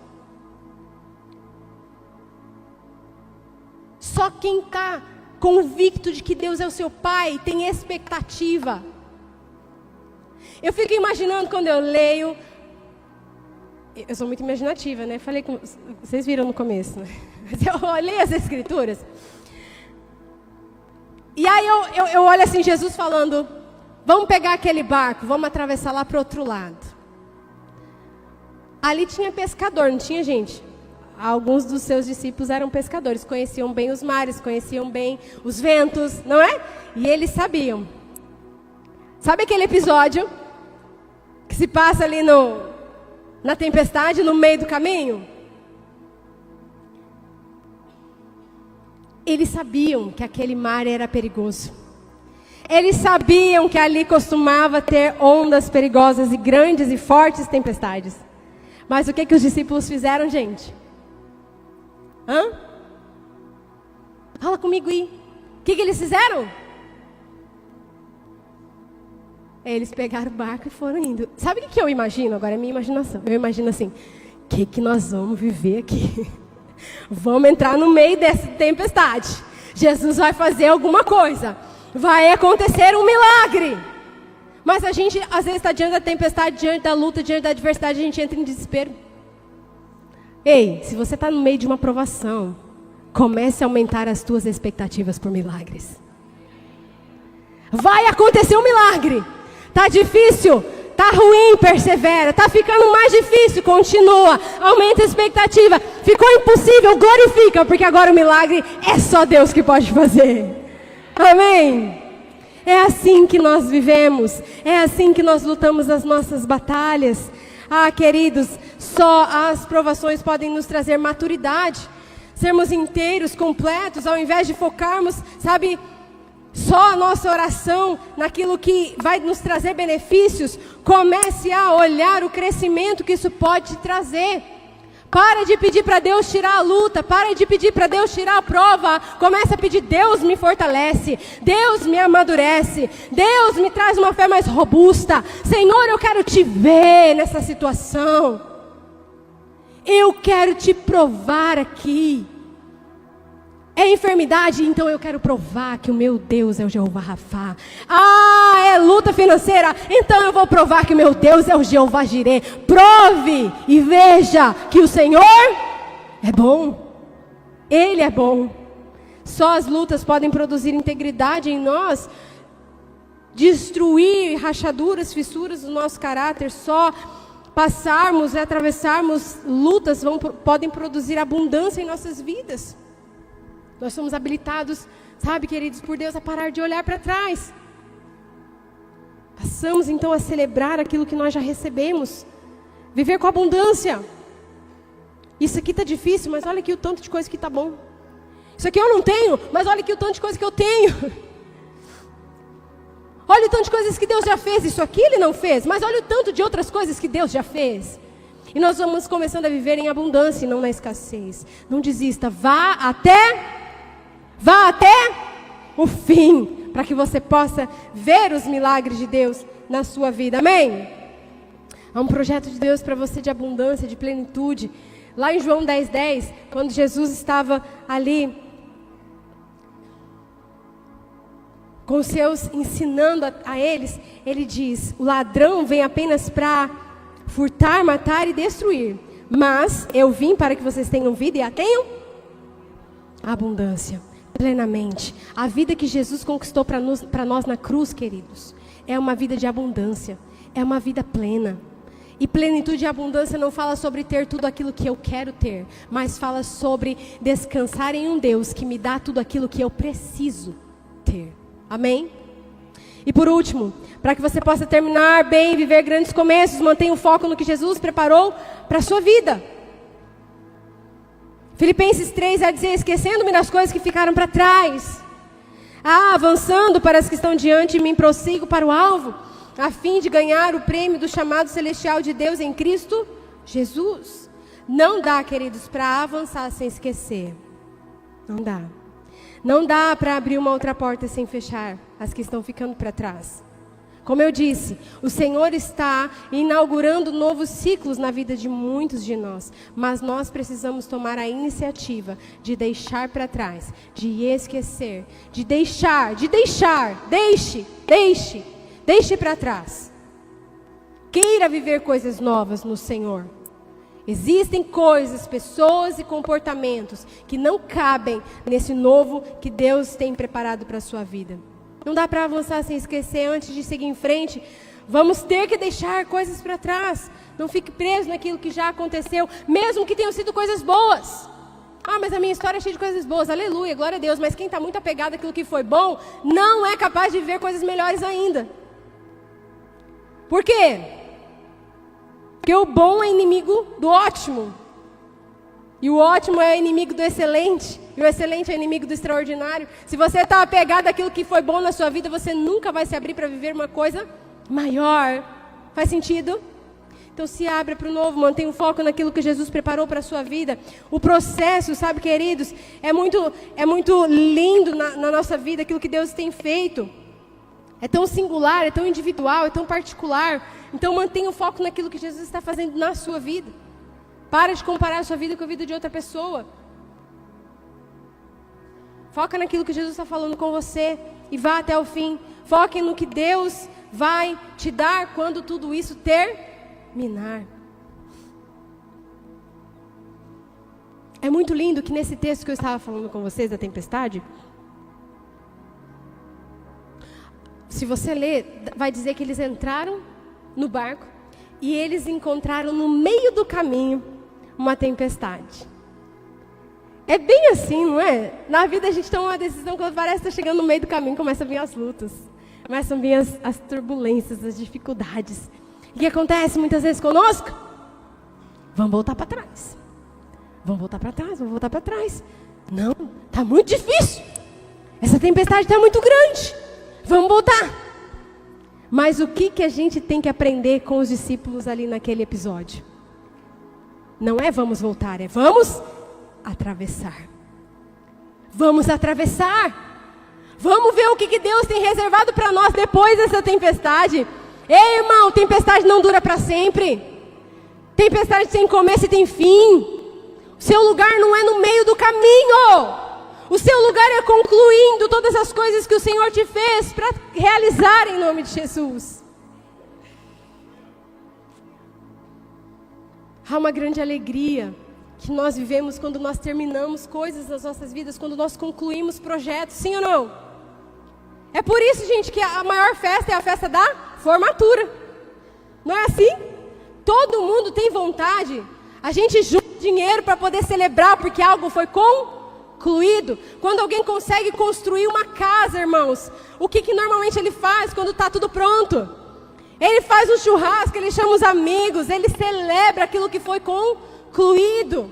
Só quem está convicto de que Deus é o seu Pai tem expectativa. Eu fico imaginando quando eu leio. Eu sou muito imaginativa, né? Falei com vocês viram no começo, né? Eu olhei as Escrituras. E aí eu olho assim, Jesus falando: vamos pegar aquele barco, vamos atravessar lá para o outro lado. Ali tinha pescador, não tinha, gente? Alguns dos seus discípulos eram pescadores, conheciam bem os mares, conheciam bem os ventos, não é? E eles sabiam. Sabe aquele episódio que se passa ali na tempestade, no meio do caminho? Eles sabiam que aquele mar era perigoso. Eles sabiam que ali costumava ter ondas perigosas e grandes e fortes tempestades. Mas o que os discípulos fizeram, gente? Fala comigo aí. O que eles fizeram? Eles pegaram o barco e foram indo. Sabe o que eu imagino? Agora é minha imaginação. Eu imagino assim: o que nós vamos viver aqui? Vamos entrar no meio dessa tempestade. Jesus vai fazer alguma coisa. Vai acontecer um milagre. Mas a gente, às vezes, está diante da tempestade, diante da luta, diante da adversidade, a gente entra em desespero. Ei, se você está no meio de uma provação, comece a aumentar as tuas expectativas por milagres. Vai acontecer um milagre. Está difícil? Está ruim? Persevera. Está ficando mais difícil? Continua. Aumenta a expectativa. Ficou impossível? Glorifica, porque agora o milagre é só Deus que pode fazer. Amém? É assim que nós vivemos. É assim que nós lutamos as nossas batalhas. Ah, queridos, só as provações podem nos trazer maturidade. Sermos inteiros, completos, ao invés de focarmos, sabe, só a nossa oração naquilo que vai nos trazer benefícios. Comece a olhar o crescimento que isso pode trazer. Para de pedir para Deus tirar a luta. Para de pedir para Deus tirar a prova. Comece a pedir: Deus me fortalece. Deus me amadurece. Deus me traz uma fé mais robusta. Senhor, eu quero te ver nessa situação. Eu quero te provar aqui. É enfermidade, então eu quero provar que o meu Deus é o Jeová Rafá. Ah, é luta financeira, então eu vou provar que o meu Deus é o Jeová Jirê. Prove e veja que o Senhor é bom. Ele é bom. Só as lutas podem produzir integridade em nós, destruir rachaduras, fissuras do nosso caráter. Só passarmos e atravessarmos lutas podem produzir abundância em nossas vidas. Nós somos habilitados, sabe, queridos, por Deus, a parar de olhar para trás. Passamos então a celebrar aquilo que nós já recebemos. Viver com abundância. Isso aqui está difícil, mas olha aqui o tanto de coisa que está bom. Isso aqui eu não tenho, mas olha aqui o tanto de coisa que eu tenho. Olha o tanto de coisas que Deus já fez. Isso aqui Ele não fez, mas olha o tanto de outras coisas que Deus já fez. E nós vamos começando a viver em abundância e não na escassez. Não desista, vá até o fim, para que você possa ver os milagres de Deus na sua vida. Amém? Há um projeto de Deus para você de abundância, de plenitude. Lá em João 10:10, quando Jesus estava ali com seus ensinando a eles, ele diz: o ladrão vem apenas para furtar, matar e destruir. Mas eu vim para que vocês tenham vida e a tenham abundância, plenamente. A vida que Jesus conquistou para nós na cruz, queridos, é uma vida de abundância, é uma vida plena. E plenitude e abundância não fala sobre ter tudo aquilo que eu quero ter, mas fala sobre descansar em um Deus que me dá tudo aquilo que eu preciso ter. Amém? E por último, para que você possa terminar bem, viver grandes começos, mantenha o foco no que Jesus preparou para a sua vida. Filipenses 3 vai dizer: esquecendo-me das coisas que ficaram para trás, avançando para as que estão diante de mim, prossigo para o alvo, a fim de ganhar o prêmio do chamado celestial de Deus em Cristo Jesus. Não dá, queridos, para avançar sem esquecer. Não dá. Não dá para abrir uma outra porta sem fechar as que estão ficando para trás. Como eu disse, o Senhor está inaugurando novos ciclos na vida de muitos de nós, mas nós precisamos tomar a iniciativa de deixar para trás, de esquecer, deixe para trás. Queira viver coisas novas no Senhor. Existem coisas, pessoas e comportamentos que não cabem nesse novo que Deus tem preparado para a sua vida. Não dá para avançar sem esquecer. Antes de seguir em frente, vamos ter que deixar coisas para trás. Não fique preso naquilo que já aconteceu, mesmo que tenham sido coisas boas. Mas a minha história é cheia de coisas boas. Aleluia, glória a Deus. Mas quem está muito apegado àquilo que foi bom, não é capaz de ver coisas melhores ainda. Por quê? Porque o bom é inimigo do ótimo. E o ótimo é inimigo do excelente. E o excelente é inimigo do extraordinário. Se você está apegado àquilo que foi bom na sua vida, você nunca vai se abrir para viver uma coisa maior. Faz sentido? Então se abra para o novo, mantenha o foco naquilo que Jesus preparou para a sua vida. O processo, sabe, queridos, é muito lindo na nossa vida, aquilo que Deus tem feito. É tão singular, é tão individual, é tão particular. Então mantenha o foco naquilo que Jesus está fazendo na sua vida. Para de comparar a sua vida com a vida de outra pessoa. Foca naquilo que Jesus está falando com você e vá até o fim. Foque no que Deus vai te dar quando tudo isso terminar. É muito lindo que nesse texto que eu estava falando com vocês da tempestade, se você ler, vai dizer que eles entraram no barco e eles encontraram no meio do caminho uma tempestade. É bem assim, não é? Na vida a gente toma uma decisão quando parece que está chegando no meio do caminho, começam a vir as lutas, começam a vir as turbulências, as dificuldades. E o que acontece muitas vezes conosco? Vamos voltar para trás. Vamos voltar para trás, vamos voltar para trás. Não, está muito difícil. Essa tempestade está muito grande. Vamos voltar. Mas o que a gente tem que aprender com os discípulos ali naquele episódio? Não é vamos voltar, é vamos atravessar. Vamos atravessar. Vamos ver o que Deus tem reservado para nós depois dessa tempestade. Ei, irmão, tempestade não dura para sempre. Tempestade tem começo e tem fim. O seu lugar não é no meio do caminho. O seu lugar é concluindo todas as coisas que o Senhor te fez para realizar em nome de Jesus. Há uma grande alegria que nós vivemos quando nós terminamos coisas nas nossas vidas, quando nós concluímos projetos, sim ou não? É por isso, gente, que a maior festa é a festa da formatura. Não é assim? Todo mundo tem vontade. A gente junta dinheiro para poder celebrar porque algo foi concluído. Quando alguém consegue construir uma casa, irmãos, o que normalmente ele faz quando está tudo pronto? Ele faz um churrasco, ele chama os amigos, ele celebra aquilo que foi concluído.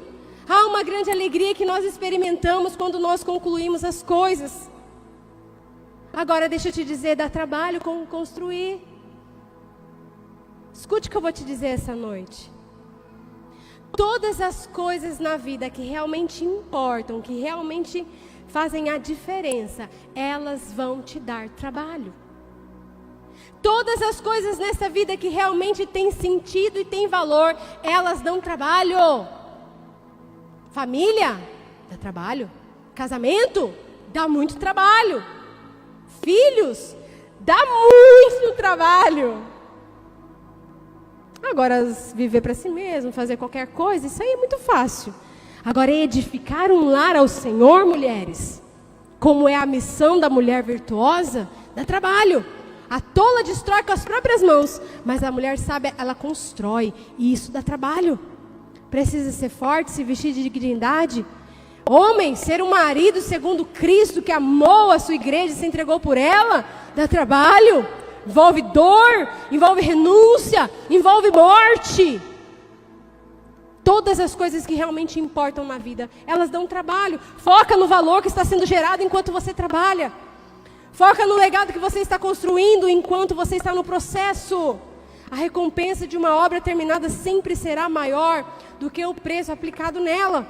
Há uma grande alegria que nós experimentamos quando nós concluímos as coisas. Agora deixa eu te dizer, dá trabalho como construir. Escute o que eu vou te dizer essa noite. Todas as coisas na vida que realmente importam, que realmente fazem a diferença, elas vão te dar trabalho. Todas as coisas nessa vida que realmente têm sentido e têm valor, elas dão trabalho. Família, dá trabalho. Casamento, dá muito trabalho. filhos, dá muito trabalho. Agora, viver para si mesmo, fazer qualquer coisa, isso aí é muito fácil. Agora, edificar um lar ao Senhor, mulheres, como é a missão da mulher virtuosa, dá trabalho. A tola destrói com as próprias mãos, mas a mulher sábia, ela constrói, e isso dá trabalho. Precisa ser forte, se vestir de dignidade. Homem, ser um marido segundo Cristo, que amou a sua igreja e se entregou por ela, dá trabalho. Envolve dor, envolve renúncia, envolve morte. Todas as coisas que realmente importam na vida, elas dão trabalho. Foca no valor que está sendo gerado enquanto você trabalha. Foca no legado que você está construindo enquanto você está no processo. A recompensa de uma obra terminada sempre será maior do que o preço aplicado nela.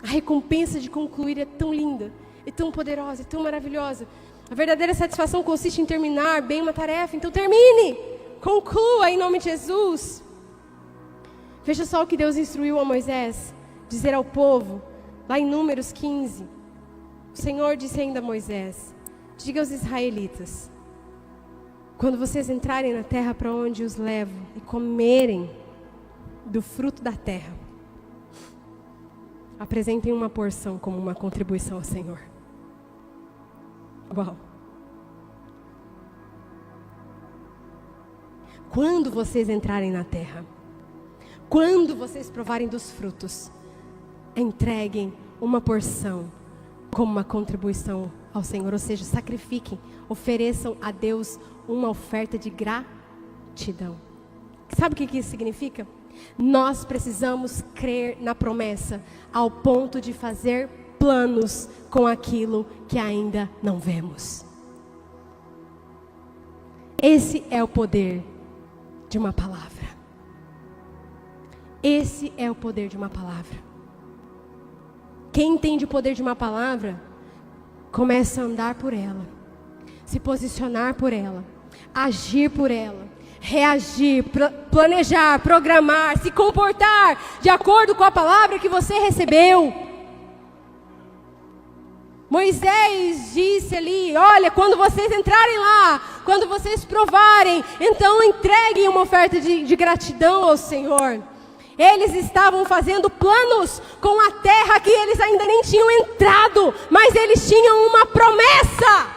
A recompensa de concluir é tão linda, é tão poderosa, é tão maravilhosa. A verdadeira satisfação consiste em terminar bem uma tarefa. Então termine, conclua em nome de Jesus. Veja só o que Deus instruiu a Moisés, dizer ao povo, lá em Números 15. O Senhor disse ainda a Moisés, diga aos israelitas, quando vocês entrarem na terra para onde os levo e comerem do fruto da terra, apresentem uma porção como uma contribuição ao Senhor. Uau! Quando vocês entrarem na terra, quando vocês provarem dos frutos, entreguem uma porção como uma contribuição ao Senhor, ou seja, sacrifiquem, ofereçam a Deus uma oferta de gratidão. Sabe o que isso significa? Nós precisamos crer na promessa ao ponto de fazer planos com aquilo que ainda não vemos. Esse é o poder de uma palavra. Esse é o poder de uma palavra. Quem entende o poder de uma palavra, começa a andar por ela, se posicionar por ela, agir por ela, reagir, planejar, programar, se comportar de acordo com a palavra que você recebeu. Moisés disse ali, olha, quando vocês entrarem lá, quando vocês provarem, então entreguem uma oferta de gratidão ao Senhor. Eles estavam fazendo planos com a terra que eles ainda nem tinham entrado, mas eles tinham uma promessa.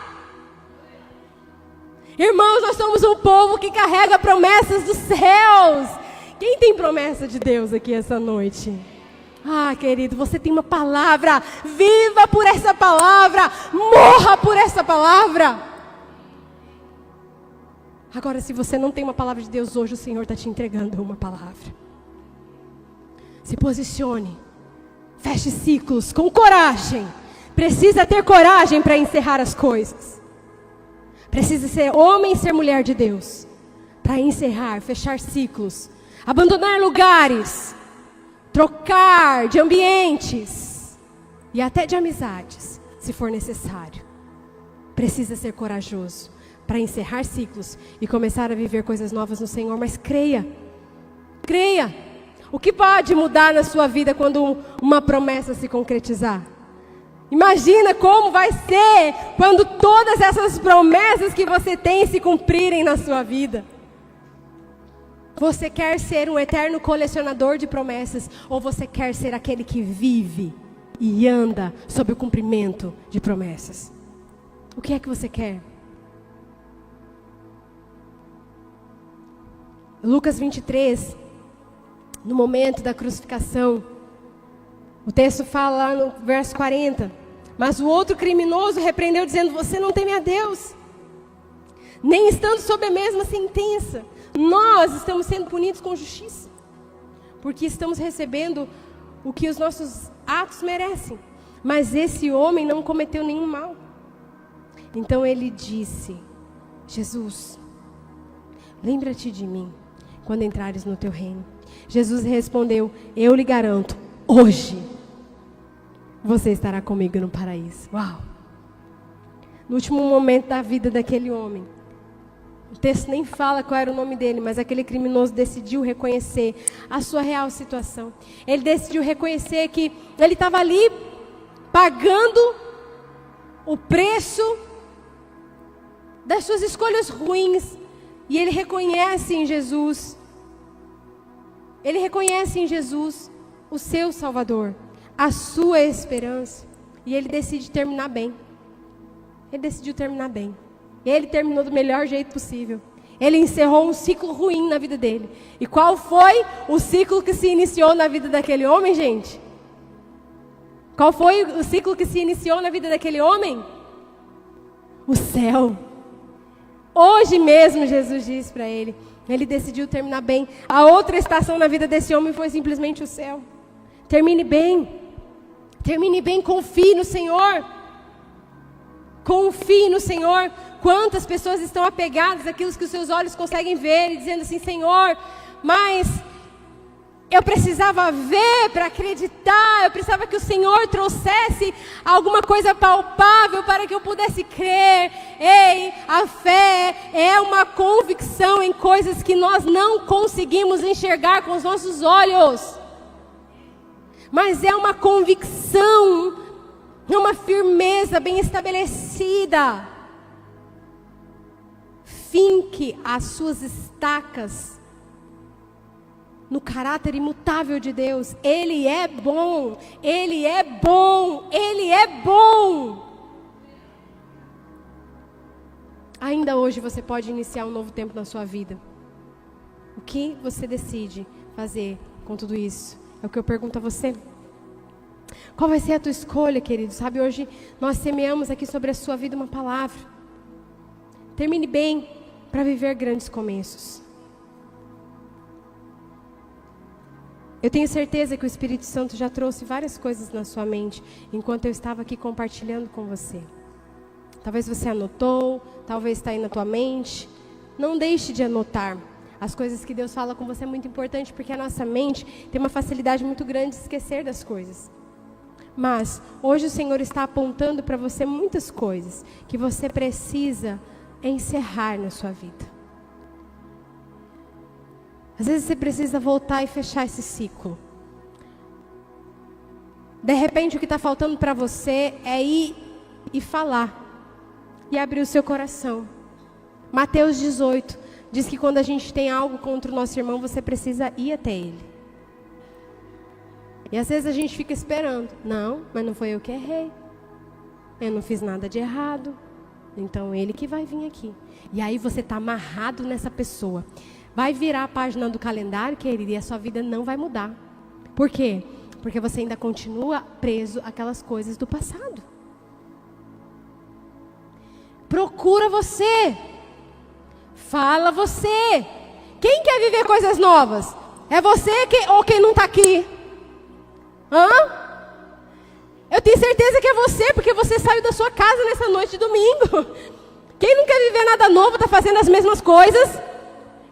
Irmãos, nós somos um povo que carrega promessas dos céus. Quem tem promessa de Deus aqui essa noite? Ah, querido, você tem uma palavra. Viva por essa palavra. Morra por essa palavra. Agora, se você não tem uma palavra de Deus hoje, o Senhor está te entregando uma palavra. Se posicione. Feche ciclos com coragem. Precisa ter coragem para encerrar as coisas. Precisa ser homem e ser mulher de Deus. Para encerrar, fechar ciclos. Abandonar lugares. Trocar de ambientes. E até de amizades, se for necessário. Precisa ser corajoso para encerrar ciclos e começar a viver coisas novas no Senhor. Mas creia. Creia. O que pode mudar na sua vida quando uma promessa se concretizar? Imagina como vai ser quando todas essas promessas que você tem se cumprirem na sua vida. Você quer ser um eterno colecionador de promessas ou você quer ser aquele que vive e anda sob o cumprimento de promessas? O que é que você quer? Lucas 23, no momento da crucificação, o texto fala lá no verso 40, mas o outro criminoso repreendeu dizendo, você não teme a Deus, nem estando sob a mesma sentença, nós estamos sendo punidos com justiça, porque estamos recebendo o que os nossos atos merecem, mas esse homem não cometeu nenhum mal. Então ele disse, Jesus, lembra-te de mim, quando entrares no teu reino. Jesus respondeu, eu lhe garanto, hoje você estará comigo no paraíso. Uau! No último momento da vida daquele homem, o texto nem fala qual era o nome dele, mas aquele criminoso decidiu reconhecer a sua real situação. Ele decidiu reconhecer que ele estava ali pagando o preço das suas escolhas ruins. E ele reconhece em Jesus. Ele reconhece em Jesus o seu Salvador, a sua esperança. E ele decide terminar bem. Ele decidiu terminar bem. E ele terminou do melhor jeito possível. Ele encerrou um ciclo ruim na vida dele. E qual foi o ciclo que se iniciou na vida daquele homem, gente? Qual foi o ciclo que se iniciou na vida daquele homem? O céu. Hoje mesmo Jesus disse para ele. Ele decidiu terminar bem. A outra estação na vida desse homem foi simplesmente o céu. Termine bem. Termine bem, confie no Senhor. Confie no Senhor. Quantas pessoas estão apegadas àquilo que os seus olhos conseguem ver e dizendo assim, Senhor, mas eu precisava ver para acreditar, eu precisava que o Senhor trouxesse alguma coisa palpável para que eu pudesse crer. Ei, a fé é uma convicção em coisas que nós não conseguimos enxergar com os nossos olhos. Mas é uma convicção, é uma firmeza bem estabelecida. Finque as suas estacas no caráter imutável de Deus. Ele é bom, Ele é bom, Ele é bom. Ainda hoje você pode iniciar um novo tempo na sua vida. O que você decide fazer com tudo isso? É o que eu pergunto a você. Qual vai ser a tua escolha, querido? Sabe, hoje nós semeamos aqui sobre a sua vida uma palavra. Termine bem para viver grandes começos. Eu tenho certeza que o Espírito Santo já trouxe várias coisas na sua mente, enquanto eu estava aqui compartilhando com você. Talvez você anotou, talvez está aí na tua mente. Não deixe de anotar. As coisas que Deus fala com você é muito importante, porque a nossa mente tem uma facilidade muito grande de esquecer das coisas. Mas hoje o Senhor está apontando para você muitas coisas que você precisa encerrar na sua vida. Às vezes você precisa voltar e fechar esse ciclo. De repente o que está faltando para você é ir e falar. E abrir o seu coração. Mateus 18 diz que quando a gente tem algo contra o nosso irmão, você precisa ir até ele. E às vezes a gente fica esperando. Não, mas não foi eu que errei. Eu não fiz nada de errado. Então ele que vai vir aqui. E aí você está amarrado nessa pessoa. Vai virar a página do calendário, querido, e a sua vida não vai mudar. Por quê? Porque você ainda continua preso àquelas coisas do passado. Procura você. Fala você. Quem quer viver coisas novas? É você ou quem não está aqui? Hã? Eu tenho certeza que é você, porque você saiu da sua casa nessa noite de domingo. Quem não quer viver nada novo está fazendo as mesmas coisas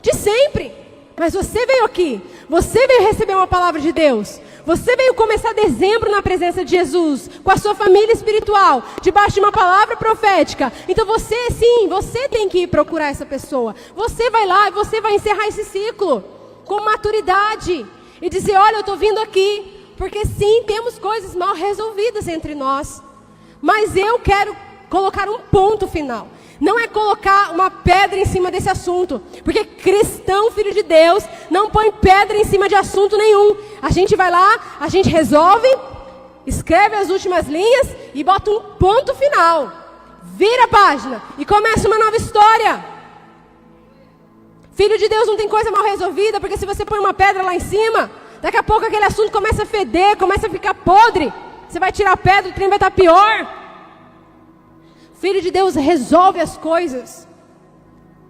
de sempre. Mas você veio aqui, você veio receber uma palavra de Deus. Você veio começar dezembro na presença de Jesus, com a sua família espiritual, debaixo de uma palavra profética. Então você, sim, você tem que ir procurar essa pessoa. Você vai lá e você vai encerrar esse ciclo com maturidade. E dizer, olha, eu estou vindo aqui. Porque sim, temos coisas mal resolvidas entre nós. Mas eu quero colocar um ponto final. Não é colocar uma pedra em cima desse assunto. Porque cristão, filho de Deus, não põe pedra em cima de assunto nenhum. A gente vai lá, a gente resolve, escreve as últimas linhas e bota um ponto final. Vira a página e começa uma nova história. Filho de Deus não tem coisa mal resolvida, porque se você põe uma pedra lá em cima, daqui a pouco aquele assunto começa a feder, começa a ficar podre. Você vai tirar a pedra, o trem vai estar pior. Filho de Deus resolve as coisas.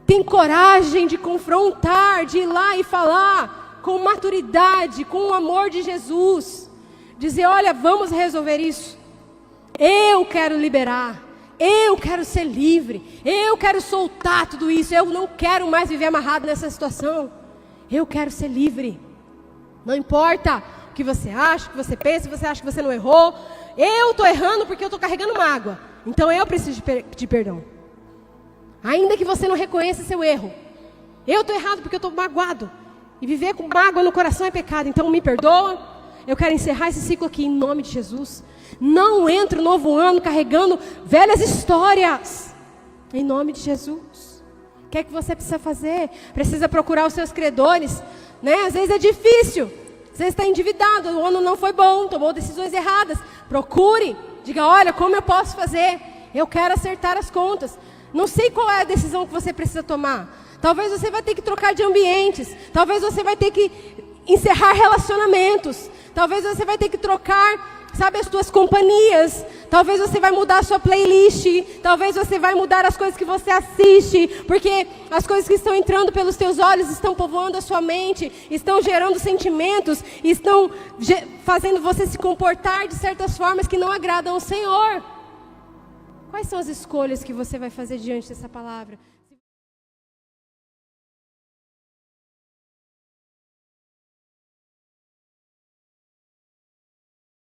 Tem coragem de confrontar, de ir lá e falar com maturidade, com o amor de Jesus. Dizer, olha, vamos resolver isso. Eu quero liberar. Eu quero ser livre. Eu quero soltar tudo isso. Eu não quero mais viver amarrado nessa situação. Eu quero ser livre. Não importa o que você acha, o que você pensa, se você acha que você não errou. Eu estou errando porque eu estou carregando mágoa. Então eu preciso de perdão. Ainda que você não reconheça seu erro. Eu estou errado porque eu estou magoado. E viver com mágoa no coração é pecado. Então me perdoa. eu quero encerrar esse ciclo aqui em nome de Jesus. Não entre o novo ano carregando velhas histórias. Em nome de Jesus. O que é que você precisa fazer? Precisa procurar os seus credores, né? Às vezes é difícil. Às vezes está endividado, o ano não foi bom, tomou decisões erradas. Procure, diga, olha, como eu posso fazer? Eu quero acertar as contas. Não sei qual é a decisão que você precisa tomar. Talvez você vai ter que trocar de ambientes. Talvez você vai ter que encerrar relacionamentos. Talvez você vai ter que trocar, sabe, as suas companhias. Talvez você vai mudar a sua playlist. Talvez você vai mudar as coisas que você assiste. Porque as coisas que estão entrando pelos teus olhos estão povoando a sua mente. Estão gerando sentimentos. Estão fazendo você se comportar de certas formas que não agradam ao Senhor. Quais são as escolhas que você vai fazer diante dessa palavra?